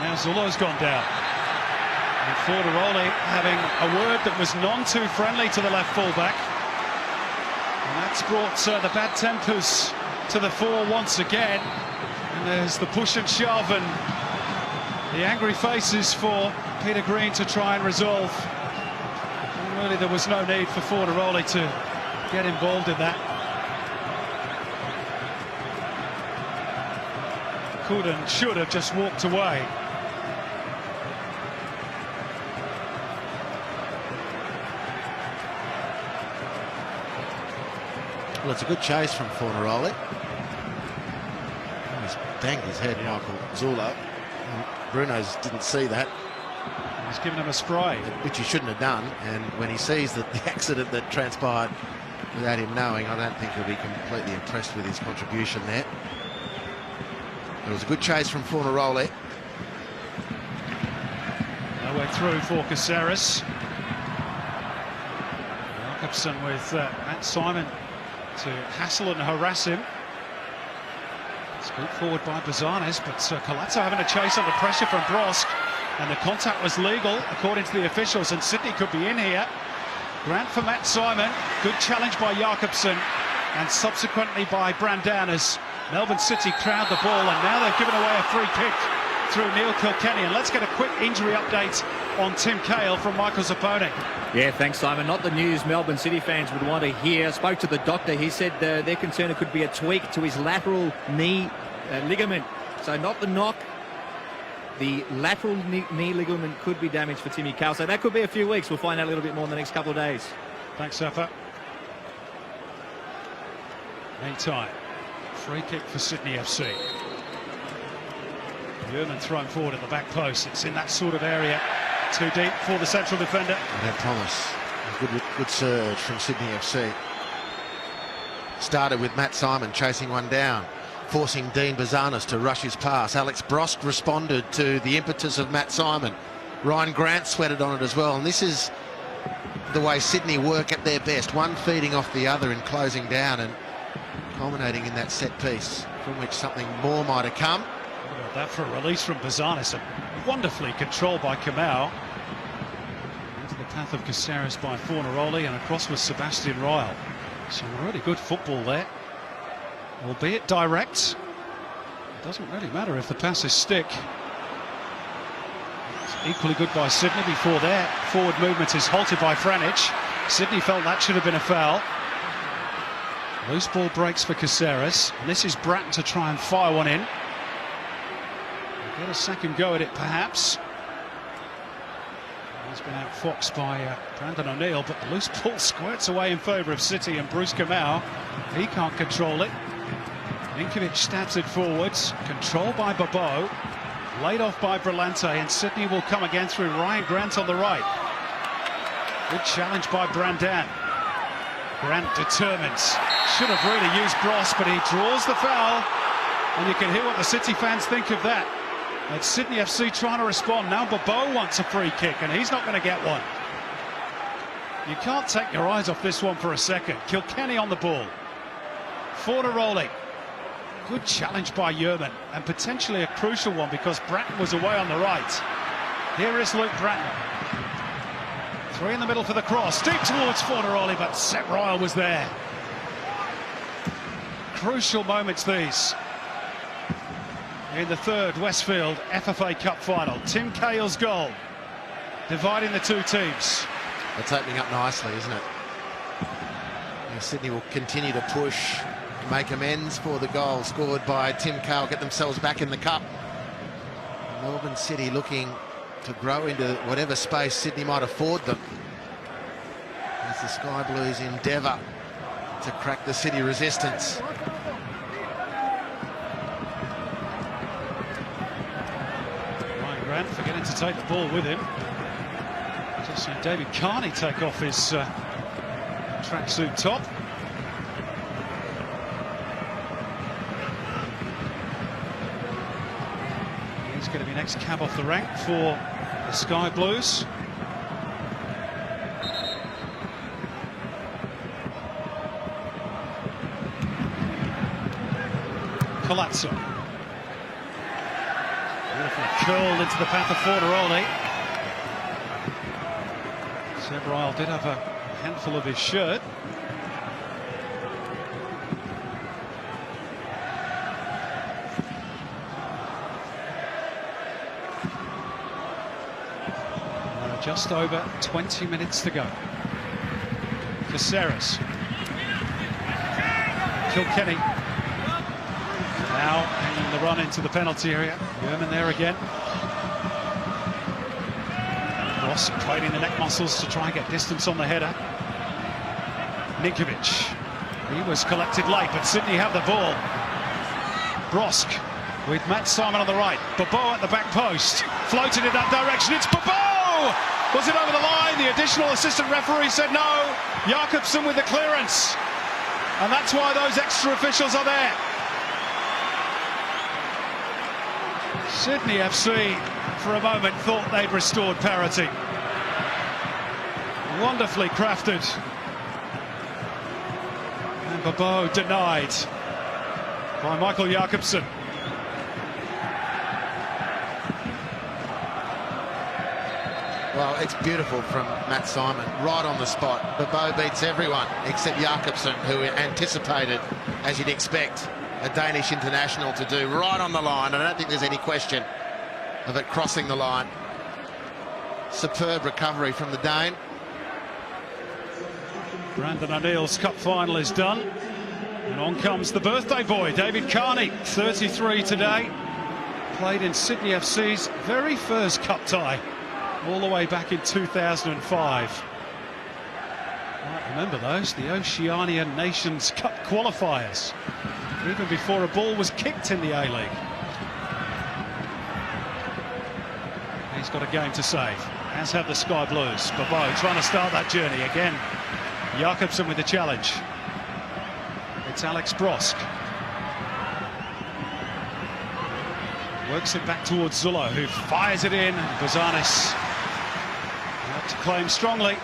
Now Zullo's gone down. And Fornaroli having a word that was none too friendly to the left fullback. And that's brought the bad tempers to the fore once again. And there's the push and shove and the angry faces for Peter Green to try and resolve. And really, there was no need for Fornaroli to get involved in that. Could and should have just walked away. Well, it's a good chase from Fornaroli. He's banged his head, Michael Zullo. Bruno's didn't see that. He's given him a spray. Which he shouldn't have done, and when he sees that the accident that transpired without him knowing, I don't think he'll be completely impressed with his contribution there. It was a good chase from Fornaroli. No way through for Caceres. Jakobsen with Matt Simon to hassle and harass him. Scooped forward by Bazanes, but Colazzo having a chase under pressure from Brosk, and the contact was legal according to the officials, and Sydney could be in here. Grant for Matt Simon, good challenge by Jakobsen, and subsequently by Brandan as Melbourne City crowd the ball, and now they've given away a free kick through Neil Kilkenny. And let's get a quick injury update on Tim Cahill from Michael Zappone. Yeah, thanks, Simon. Not the news Melbourne City fans would want to hear. Spoke to the doctor. He said their concern it could be a tweak to his lateral knee ligament. So not the knock. The lateral knee ligament could be damaged for Timmy Cahill. So that could be a few weeks. We'll find out a little bit more in the next couple of days. Thanks, Zappa. Meantime, free kick for Sydney FC. Yerman thrown forward at the back post. It's in that sort of area. Too deep for the central defender. And Thomas, good surge from Sydney FC. Started with Matt Simon chasing one down, forcing Dean Bazanes to rush his pass. Alex Brosk responded to the impetus of Matt Simon. Ryan Grant sweated on it as well, and this is the way Sydney work at their best, one feeding off the other and closing down and culminating in that set piece from which something more might have come. What about that for a release from Bazanes, and wonderfully controlled by Kamau. Into the path of Caceres by Fornaroli, and across with Sebastian Ryle. Some really good football there, albeit direct. It doesn't really matter if the passes stick. It's equally good by Sydney before their forward movement is halted by Franjic. Sydney felt that should have been a foul. Loose ball breaks for Caceres, and this is Bratton to try and fire one in. Get a second go at it, perhaps. He's been outfoxed by Brandon O'Neill, but the loose ball squirts away in favour of City, and Bruce Kamau, he can't control it. Ninkovic stabs it forwards, controlled by Bobo, laid off by Brillante, and Sydney will come again through Ryan Grant on the right. Good challenge by Brandan. Grant determines. Should have really used Bross, but he draws the foul. And you can hear what the City fans think of that. It's Sydney FC trying to respond. Now Bobo wants a free kick, and he's not going to get one. You can't take your eyes off this one for a second. Kilkenny on the ball. Fornaroli. Good challenge by Yerman, and potentially a crucial one because Bratton was away on the right. Here is Luke Bratton. 3 in the middle for the cross. Deep towards Fornaroli, but Seth Royal was there. Crucial moments these. In the third Westfield FFA Cup final. Tim Cahill's goal. Dividing the two teams. It's opening up nicely, isn't it? And Sydney will continue to push, make amends for the goal scored by Tim Cahill, get themselves back in the cup. Melbourne City looking to grow into whatever space Sydney might afford them as the Sky Blues endeavour to crack the City resistance. Ryan Grant forgetting to take the ball with him. Just seen David Carney take off his tracksuit top. He's going to be next cab off the rank for the Sky Blues. Colazzo. Beautifully curled into the path of Fornaroli. Seb did have a handful of his shirt. Just over 20 minutes to go. Caceres. Kilkenny. Now hanging the run into the penalty area. Yerman there again. Ross trading the neck muscles to try and get distance on the header. Ninkovic. He was collected late, but Sydney have the ball. Brosk with Matt Simon on the right. Bobo at the back post. Floated in that direction. It's Bobo! Was it over the line? The additional assistant referee said no. Jakobsen with the clearance. And that's why those extra officials are there. Sydney FC, for a moment, thought they'd restored parity. Wonderfully crafted. And Bobo denied by Michael Jakobsen. Well, it's beautiful from Matt Simon, right on the spot. Bobo beats everyone except Jakobsen, who anticipated, as you'd expect, a Danish international to do, right on the line. I don't think there's any question of it crossing the line. Superb recovery from the Dane. Brandon O'Neill's cup final is done. And on comes the birthday boy, David Carney, 33 today. Played in Sydney FC's very first cup tie, all the way back in 2005. Might remember those, the Oceania Nations Cup qualifiers, even before a ball was kicked in the A-League. He's got a game to save, as have the Sky Blues. Bobo trying to start that journey again. Jakobsen with the challenge. It's Alex Brosk. Works it back towards Zullo, who fires it in. Bazanis out to claim strongly.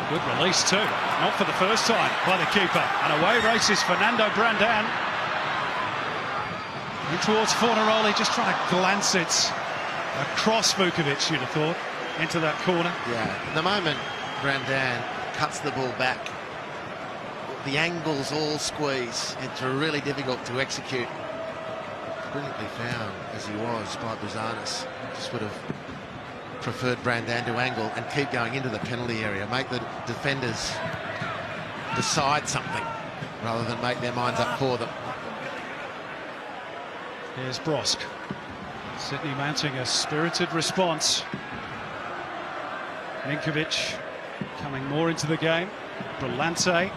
Good release too, not for the first time by the keeper. And away races Fernando Brandan. In towards Fornaroli, just trying to glance it across Vukovic, you'd have thought, into that corner. Yeah, the moment Brandan cuts the ball back, the angles all squeeze. It's really difficult to execute. Brilliantly found as he was by Bazanis. Just would have preferred Brandan to angle and keep going into the penalty area, make the defenders decide something rather than make their minds up for them. Here's Brosk. Sydney mounting a spirited response. Ninkovic coming more into the game. Brillante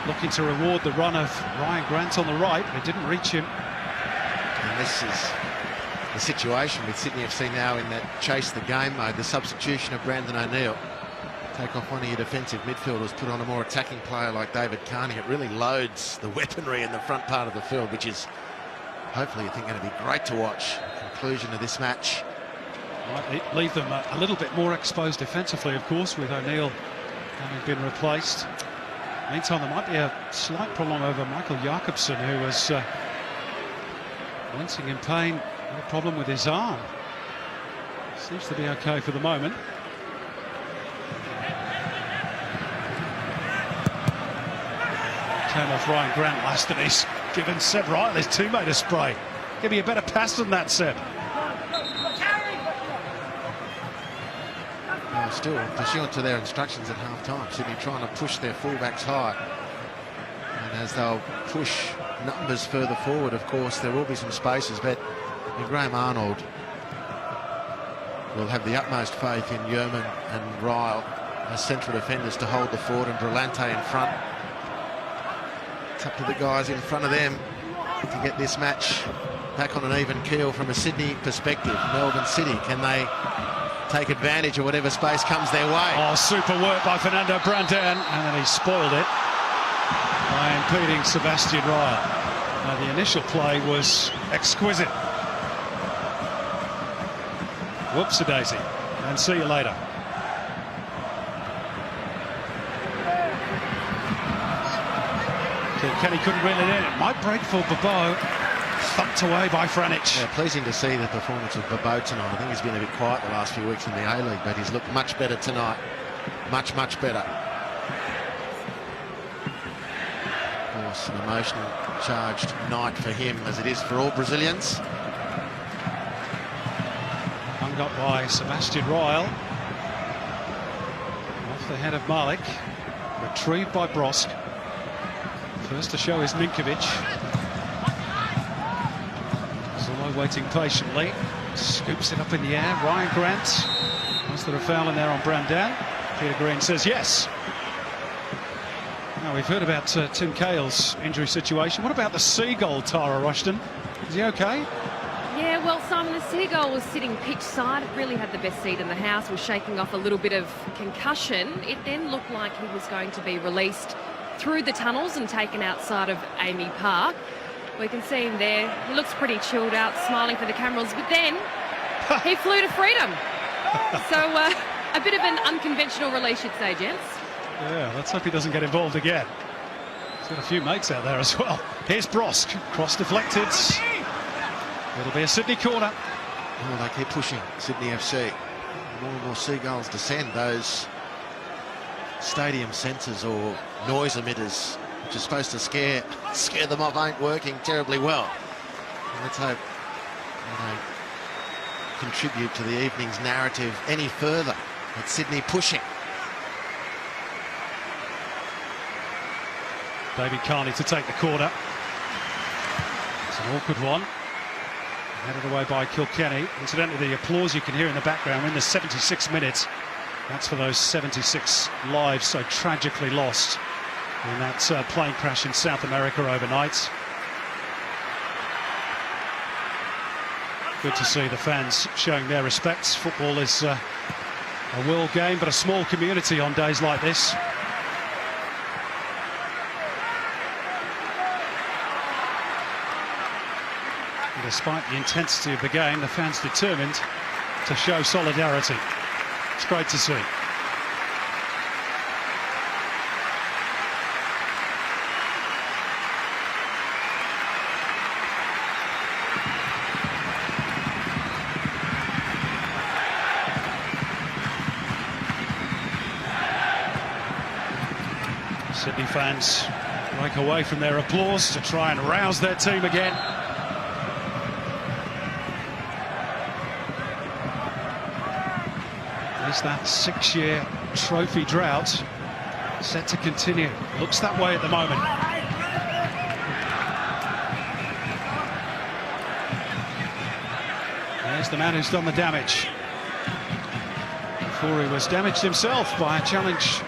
looking to reward the run of Ryan Grant on the right, but it didn't reach him. And this is the situation with Sydney FC now in that chase the game mode. The substitution of Brandon O'Neill take off one of your defensive midfielders, put on a more attacking player like David Carney. It really loads the weaponry in the front part of the field, which is hopefully, I think, going to be great to watch. Conclusion of this match. Might leave them a little bit more exposed defensively, of course, with O'Neill having been replaced. Meantime, there might be a slight problem over Michael Jakobsen, who was wincing in pain, no problem with his arm. Seems to be okay for the moment. Came off Ryan Grant last, and he's given Seb Wright, his teammate, a spray. Give me a better pass than that, Seb. Still pursuant to their instructions at half-time, Sydney trying to push their fullbacks high. And as they'll push numbers further forward, of course, there will be some spaces, but Graham Arnold will have the utmost faith in Yeoman and Ryle as central defenders to hold the fort, and Brillante in front. It's up to the guys in front of them to get this match back on an even keel from a Sydney perspective. Melbourne City, can they take advantage of whatever space comes their way? Oh, super work by Fernando Brandán, and then he spoiled it by impeding Sebastian Ryle. The initial play was exquisite. Whoops-a-daisy, and see you later. Kenny couldn't reel it in. It might break for Bobo. Thumped away by Franich. Yeah, pleasing to see the performance of Bobo tonight. I think he's been a bit quiet the last few weeks in the A-League, but he's looked much better tonight. Much, much better. Of course, an emotion-charged night for him, as it is for all Brazilians. Hung up by Sebastian Ryle. Off the head of Malik. Retrieved by Brosk. First to show is Ninkovic. Zolo waiting patiently. Scoops it up in the air. Ryan Grant. Was there a foul in there on Brandán? Peter Green says yes. Now, we've heard about Tim Cahill's injury situation. What about the Seagull, Tara Rushton? Is he okay? Yeah, well, Simon, the Seagull was sitting pitch side, really had the best seat in the house, was shaking off a little bit of concussion. It then looked like he was going to be released through the tunnels and taken outside of Amy Park. We can see him there. He looks pretty chilled out, smiling for the cameras, but then he flew to freedom. So a bit of an unconventional release, you'd say, gents. Yeah, let's hope he doesn't get involved again. He's got a few mates out there as well. Here's Brosk, cross deflected. It'll be a Sydney corner. Oh, they keep pushing, Sydney FC. More and more Seagulls descend. Those stadium sensors or noise emitters, which are supposed to scare them off, ain't working terribly well. And let's hope they don't contribute to the evening's narrative any further. It's Sydney pushing. David Carney to take the corner. It's an awkward one. Headed away by Kilkenny. Incidentally, the applause you can hear in the background in the 76th minute. That's for those 76 lives so tragically lost in that plane crash in South America overnight. Good to see the fans showing their respects. Football is a world game, but a small community on days like this. And despite the intensity of the game, the fans determined to show solidarity. It's great to see. Sydney fans break away from their applause to try and rouse their team again. Is that 6-year trophy drought set to continue? Looks that way at the moment. There's the man who's done the damage. Before he was damaged himself by a challenge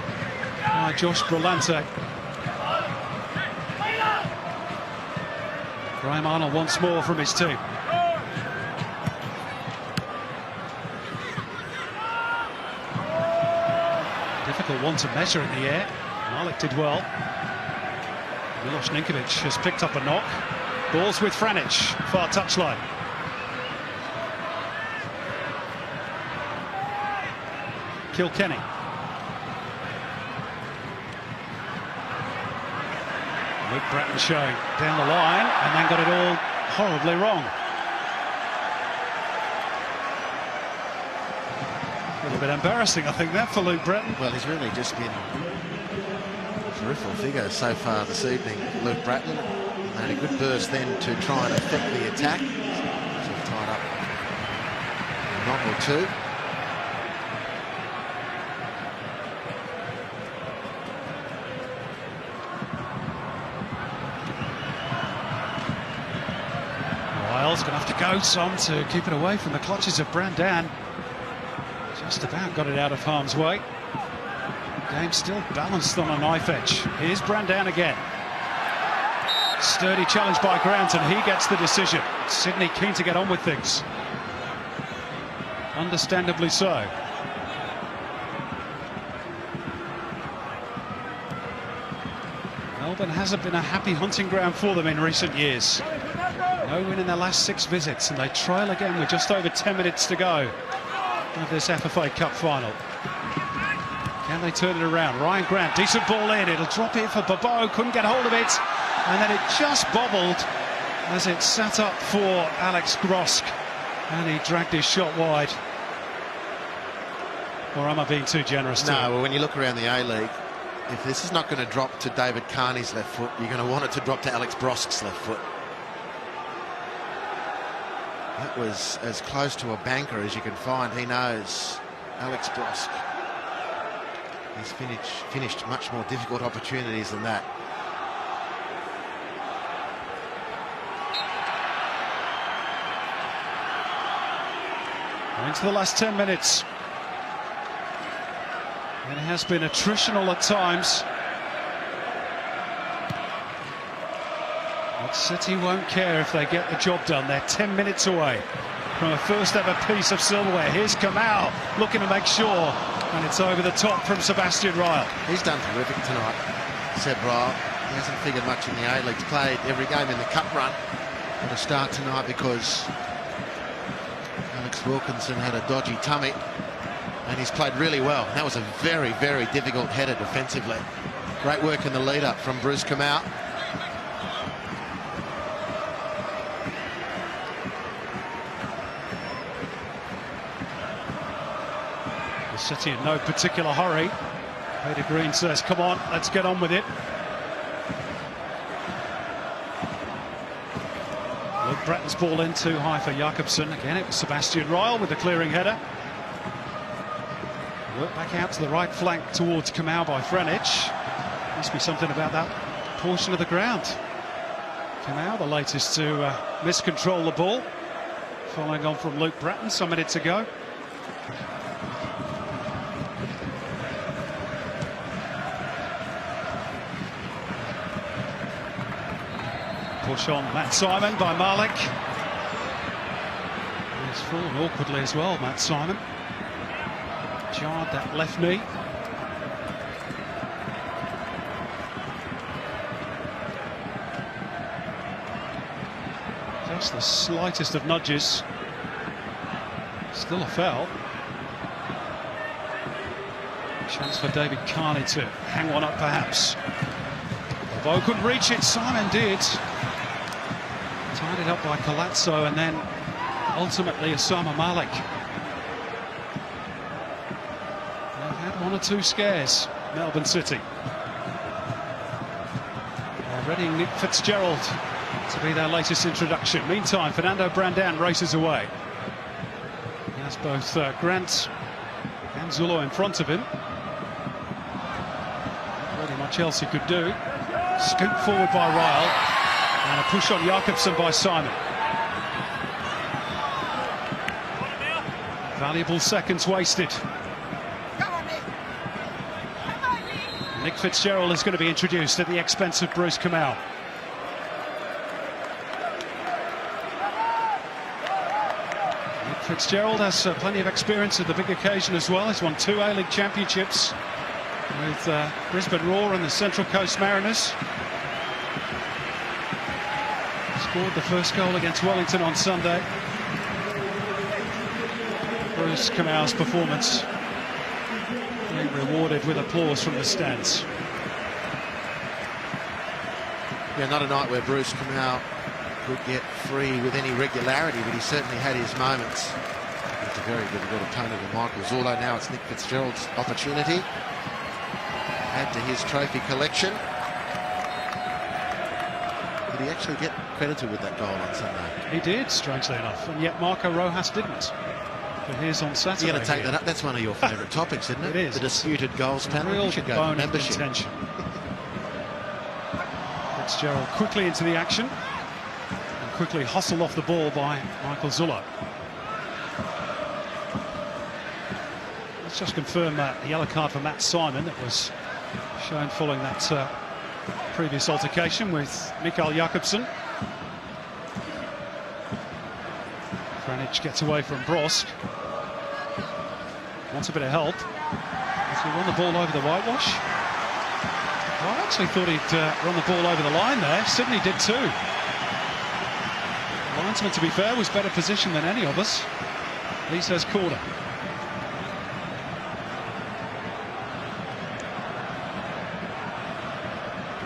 by Josh Brillante. Graham Arnold once more from his team. Difficult difficult one to measure in the air. Malik did well. Milos Ninkovic has picked up a knock. Ball's with Franic, far touchline. Kilkenny. Luke Bratton showing down the line and then got it all horribly wrong. A little bit embarrassing, I think, that for Luke Bratton. Well, he's really just been a peripheral figure so far this evening, Luke Bratton. Made a good burst then to try and affect the attack. Sort of tied up a knock or two. Wiles going to have to go some to keep it away from the clutches of Brandan. Just about got it out of harm's way. Game still balanced on a knife edge. Here's Brandan again. Sturdy challenge by Grant, and he gets the decision. Sydney keen to get on with things. Understandably so. Melbourne hasn't been a happy hunting ground for them in recent years. No win in their last 6 visits, and they trial again with just over 10 minutes to go of this FFA Cup final. Can they turn it around? Ryan Grant, decent ball in. It'll drop in for Bobo, couldn't get hold of it. And then it just bobbled as it sat up for Alex Grosk. And he dragged his shot wide. Or am I being too generous to him? No, well, when you look around the A-League, if this is not going to drop to David Carney's left foot, you're going to want it to drop to Alex Grosk's left foot. That was as close to a banker as you can find. He knows Alex Grosk. He's finished much more difficult opportunities than that. Into the last 10 minutes. And it has been attritional at times. But City won't care if they get the job done. They're 10 minutes away from a first ever piece of silverware. Here's Kamau looking to make sure, and it's over the top from Sebastian Ryle. He's done terrific tonight, Seb Ryle. He hasn't figured much in the A-League. He's played every game in the Cup run. Got to start tonight because Alex Wilkinson had a dodgy tummy, and he's played really well. That was a very, very difficult header defensively. Great work in the lead-up from Bruce Kamau. The City in no particular hurry. Peter Green says, come on, let's get on with it. Luke Bratton's ball in too high for Jakobsen. Again, it was Sebastian Ryle with the clearing header. Work back out to the right flank towards Kamau by Franic. Must be something about that portion of the ground. Kamau, the latest to miscontrol the ball. Following on from Luke Bratton some minutes ago. Push on Matt Simon by Malik. He's fallen awkwardly as well, Matt Simon. Jarred that left knee. Just the slightest of nudges. Still a foul. Chance for David Carney to hang one up perhaps. Bo couldn't reach it, Simon did. Tied it up by Palazzo and then ultimately Osama Malik. They've had one or two scares, Melbourne City. They're readying Nick Fitzgerald to be their latest introduction. Meantime, Fernando Brandan races away. He has both Grant and Zullo in front of him. Not really much else he could do. Scoop forward by Ryle. And a push on Jakobsen by Simon. Valuable seconds wasted. Nick Fitzgerald is going to be introduced at the expense of Bruce Kamau. Nick Fitzgerald has plenty of experience at the big occasion as well. He's won 2 A-League championships with Brisbane Roar and the Central Coast Mariners. Scored the first goal against Wellington on Sunday. Bruce Kamau's performance being rewarded with applause from the stands. Yeah, not a night where Bruce Kamau could get free with any regularity, but he certainly had his moments. It's a very difficult opponent with Michael Zula. Now it's Nick Fitzgerald's opportunity. Add to his trophy collection. Did he actually get credited with that goal on Sunday? He did, strangely enough, and yet Marco Rojas didn't. But here's on Saturday. You're going to take that up? That's one of your favourite topics, isn't it? It is. The disputed goals panel. Real You should go bone for of membership. contention. Fitzgerald quickly into the action and quickly hustled off the ball by Michael Zula. Let's just confirm that the yellow card for Matt Simon that was shown following that previous altercation with Mikael Jakobsen. Franic gets away from Brosk. Wants a bit of help. Has he run the ball over the whitewash? I actually thought he'd run the ball over the line there. Sydney did too. The linesman, to be fair, was better positioned than any of us. He says corner.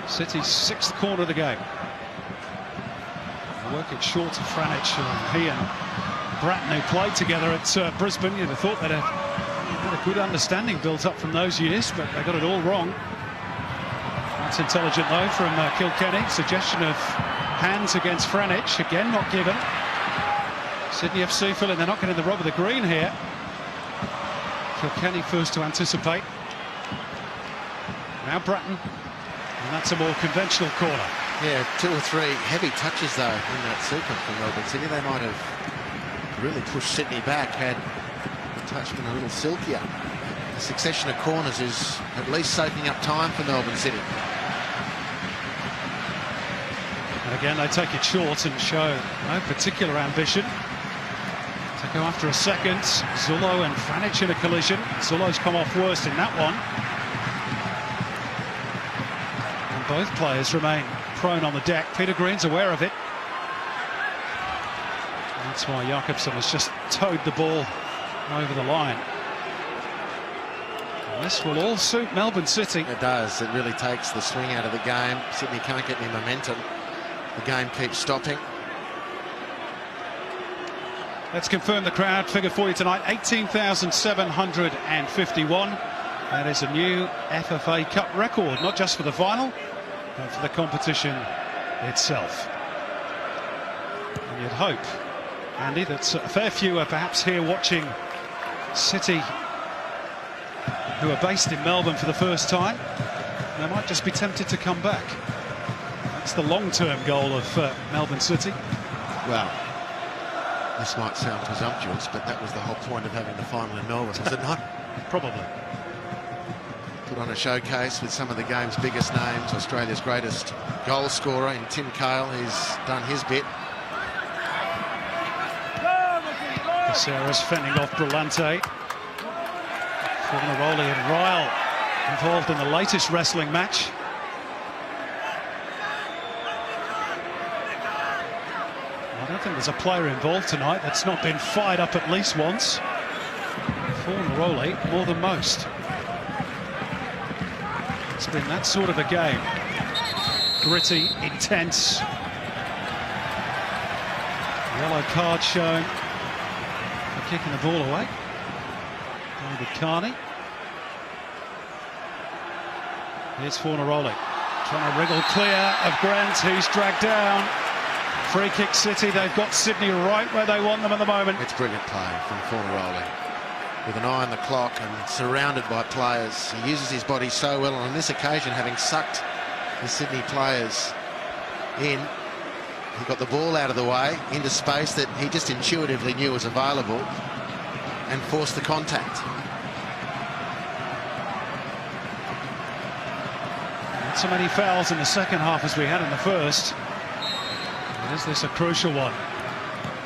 City's sixth corner of the game. They work it short to Franic. He and Bratton, who played together at Brisbane, you'd have thought they'd have had a good understanding built up from those years, but they got it all wrong. That's intelligent though from Kilkenny. Suggestion of hands against Franic, again not given. Sydney FC feeling they're not getting the rub of the green here. Kilkenny first to anticipate. Now Bratton, and that's a more conventional corner. Yeah, 2 or 3 heavy touches though in that sequence from Melbourne City. They might have really pushed Sydney back had the touch been a little silkier. The succession of corners is at least soaking up time for Melbourne City. And again they take it short and show no particular ambition to go after a second. Zullo and Franic in a collision. Zullo's come off worst in that one. And both players remain prone on the deck. Peter Green's aware of it. That's why Jakobsen has just towed the ball over the line. And this will all suit Melbourne City. It does. It really takes the swing out of the game. Sydney can't get any momentum. The game keeps stopping. Let's confirm the crowd figure for you tonight. 18,751. That is a new FFA Cup record, not just for the final, but for the competition itself. And you'd hope, Andy, that a fair few are perhaps here watching City, who are based in Melbourne for the first time. They might just be tempted to come back. That's the long-term goal of Melbourne City. Well, this might sound presumptuous, but that was the whole point of having the final in Melbourne, was it not? Probably. Put on a showcase with some of the game's biggest names. Australia's greatest goal scorer in Tim Cahill. He's done his bit. Sarah's fending off Brillante. Fornaroli and Ryle involved in the latest wrestling match. I don't think there's a player involved tonight that's not been fired up at least once. Fornaroli more than most. It's been that sort of a game. Gritty, intense. Yellow card shown for kicking the ball away. David Carney. Here's Fornaroli trying to wriggle clear of Grant. He's dragged down. Free kick City. They've got Sydney right where they want them at the moment. It's brilliant play from Fornaroli. With an eye on the clock and surrounded by players. He uses his body so well, and on this occasion, having sucked the Sydney players in, he got the ball out of the way into space that he just intuitively knew was available and forced the contact. Not so many fouls in the second half as we had in the first. And is this a crucial one?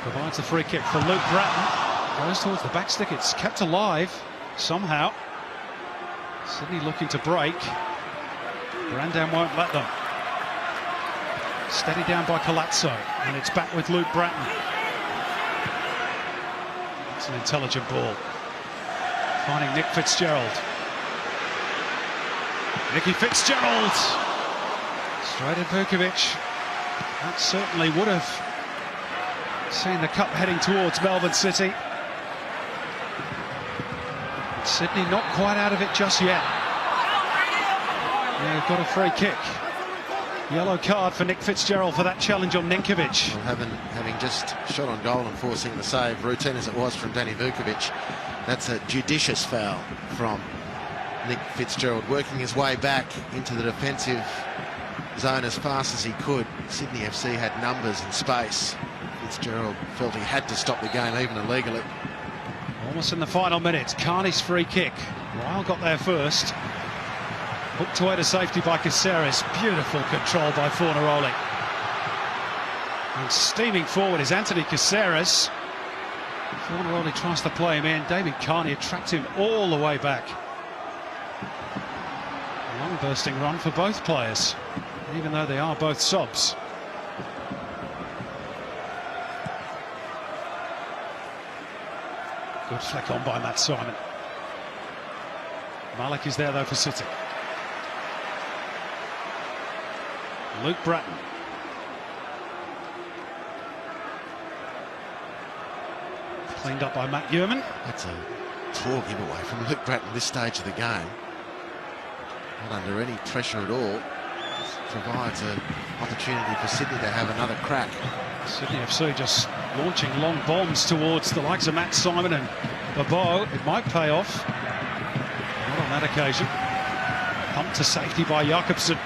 Provides a free kick for Luke Bratton. Goes towards the back stick. It's kept alive somehow. Sydney looking to break. Brandon won't let them. Steady down by Colazzo, and it's back with Luke Bratton. It's an intelligent ball. Finding Nick Fitzgerald. Nicky Fitzgerald. Straight at Vukovic. That certainly would have seen the cup heading towards Melbourne City. Sydney not quite out of it just yet. They've got a free kick. Yellow card for Nick Fitzgerald for that challenge on Ninkovic. Well, having just shot on goal and forcing the save, routine as it was from Danny Vukovic, that's a judicious foul from Nick Fitzgerald, working his way back into the defensive zone as fast as he could. Sydney FC had numbers and space. Fitzgerald felt he had to stop the game, even illegally. Almost in the final minutes, Carney's free kick. Ryle got there first. Hooked away to safety by Caceres. Beautiful control by Fornaroli. And steaming forward is Anthony Caceres. Fornaroli tries to play him in. David Carney tracked him all the way back. A long bursting run for both players, even though they are both subs. Good flick on by Matt Simon. Malik is there though for City. Luke Bratton. Cleaned up by Matt Yearman. That's a poor giveaway from Luke Bratton this stage of the game. Not under any pressure at all. This provides an opportunity for Sydney to have another crack. Sydney FC just launching long bombs towards the likes of Matt Simon and Bobo. It might pay off. Not on that occasion. Pumped to safety by Jakobsen.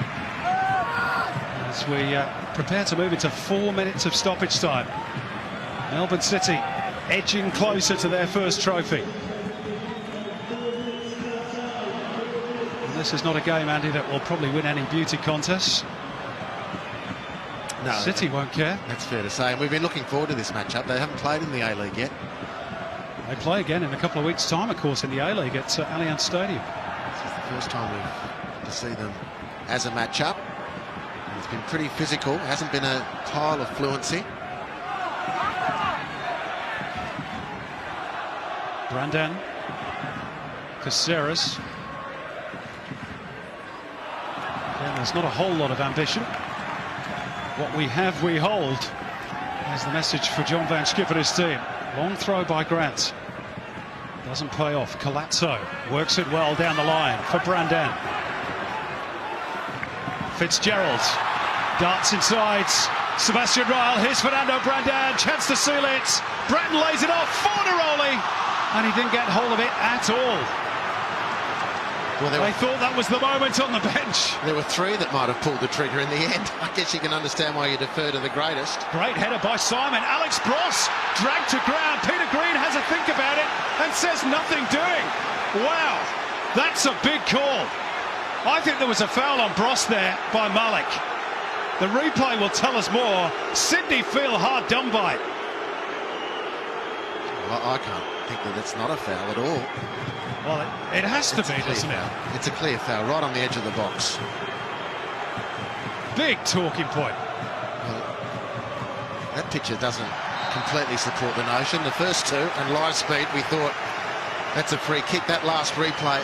As we prepare to move into 4 minutes of stoppage time. Melbourne City edging closer to their first trophy. And this is not a game, Andy, that will probably win any beauty contests. No, City won't care. That's fair to say. And we've been looking forward to this matchup. They haven't played in the A-League yet. They play again in a couple of weeks' time, of course, in the A-League at Allianz Stadium. This is the first time we've to see them as a matchup. It's been pretty physical. Hasn't been a tile of fluency. Brandon. Caceres. Again, there's not a whole lot of ambition. What we have, we hold. There's the message for John Van Schip and his team. Long throw by Grant. Doesn't pay off. Colazzo works it well down the line for Brandon. Fitzgerald darts inside. Sebastian Ryle. Here's Fernando Brandon. Chance to seal it. Bratton lays it off. Fornaroli. And he didn't get hold of it at all. Well, they thought that was the moment on the bench. There were three that might have pulled the trigger in the end. I guess you can understand why you defer to the greatest. Great header by Simon. Alex Bross dragged to ground. Peter Green has a think about it and says nothing doing. Wow, that's a big call. I think there was a foul on Bross there by Malik. The replay will tell us more. Sydney feel hard done by. Well, I can't think that it's not a foul at all. Well, it has to be, doesn't it? It's a clear foul, right on the edge of the box. Big talking point. Well, that picture doesn't completely support the notion. The first two, and live speed, we thought that's a free kick. That last replay.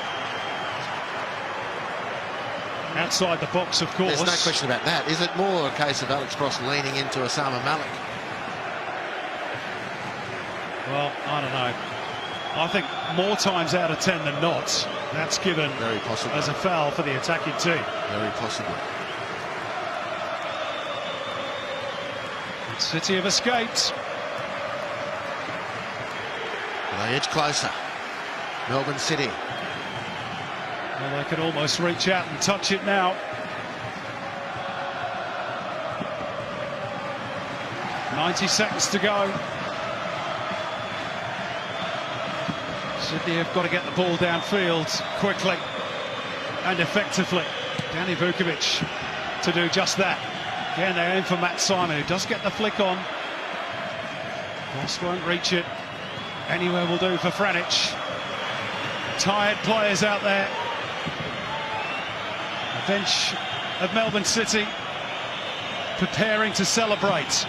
Outside the box, of course. There's no question about that. Is it more a case of Alex Bross leaning into Osama Malik? Well, I don't know. I think more times out of 10 than not, that's given Very possible. as a foul for the attacking team. Very possible. And City have escaped. They edge closer. Melbourne City. Well, they could almost reach out and touch it now. .90 seconds to go. Sydney have got to get the ball downfield quickly and effectively. Danny Vukovic to do just that. Again, they aim for Matt Simon, who does get the flick on. Ross won't reach it. Anywhere will do for Franic. Tired players out there. The bench of Melbourne City preparing to celebrate.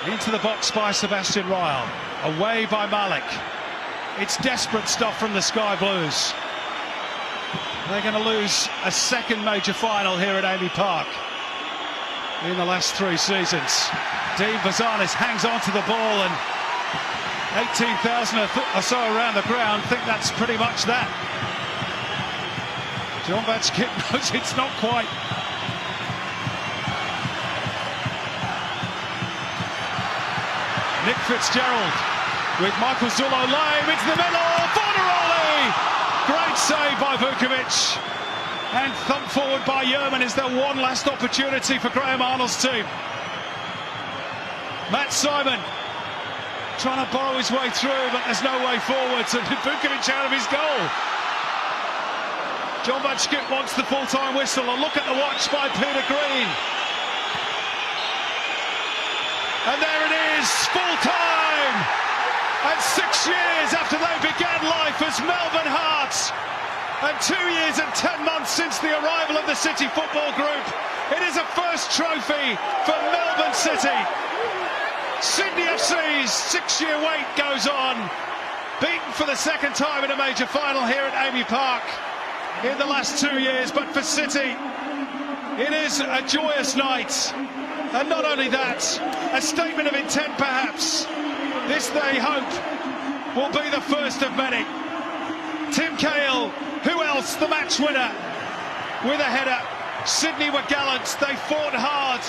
Into the box by Sebastian Ryle. Away by Malik. It's desperate stuff from the Sky Blues. They're going to lose a second major final here at Amy Park in the last 3 seasons. Dean Bazanis hangs on to the ball, and 18,000 or so around the ground think that's pretty much that. John Batchkip knows it's not quite. Nick Fitzgerald with Michael Zullo lame into the middle. Fornaroli! Great save by Vukovic. And thump forward by Yerman. Is there one last opportunity for Graham Arnold's team? Matt Simon trying to borrow his way through, but there's no way forwards, and Vukovic out of his goal. John Batchkip wants the full-time whistle. A look at the watch by Peter Green. And there it is, full-time! And 6 years after they began life as Melbourne Hearts, and 2 years and 10 months since the arrival of the City Football Group, it is a first trophy for Melbourne City. Sydney FC's 6-year wait goes on, beaten for the second time in a major final here at Amy Park in the last 2 years, but for City it is a joyous night, and not only that, a statement of intent perhaps. This they hope will be the first of many. Tim Cahill, who else, the match winner with a header. Sydney were gallant, they fought hard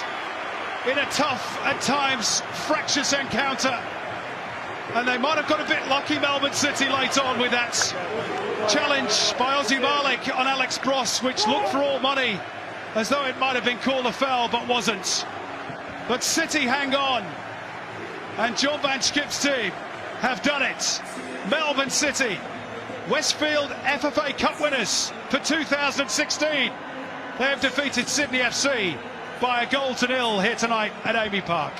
in a tough, at times, fractious encounter. And they might have got a bit lucky, Melbourne City, late on with that challenge by Ozzy Malik on Alex Bross, which looked for all money, as though it might have been called a foul, but wasn't. But City hang on, and John Batchkip's team have done it. Melbourne City, Westfield FFA Cup winners for 2016. They have defeated Sydney FC by 1-0 here tonight at Amy Park.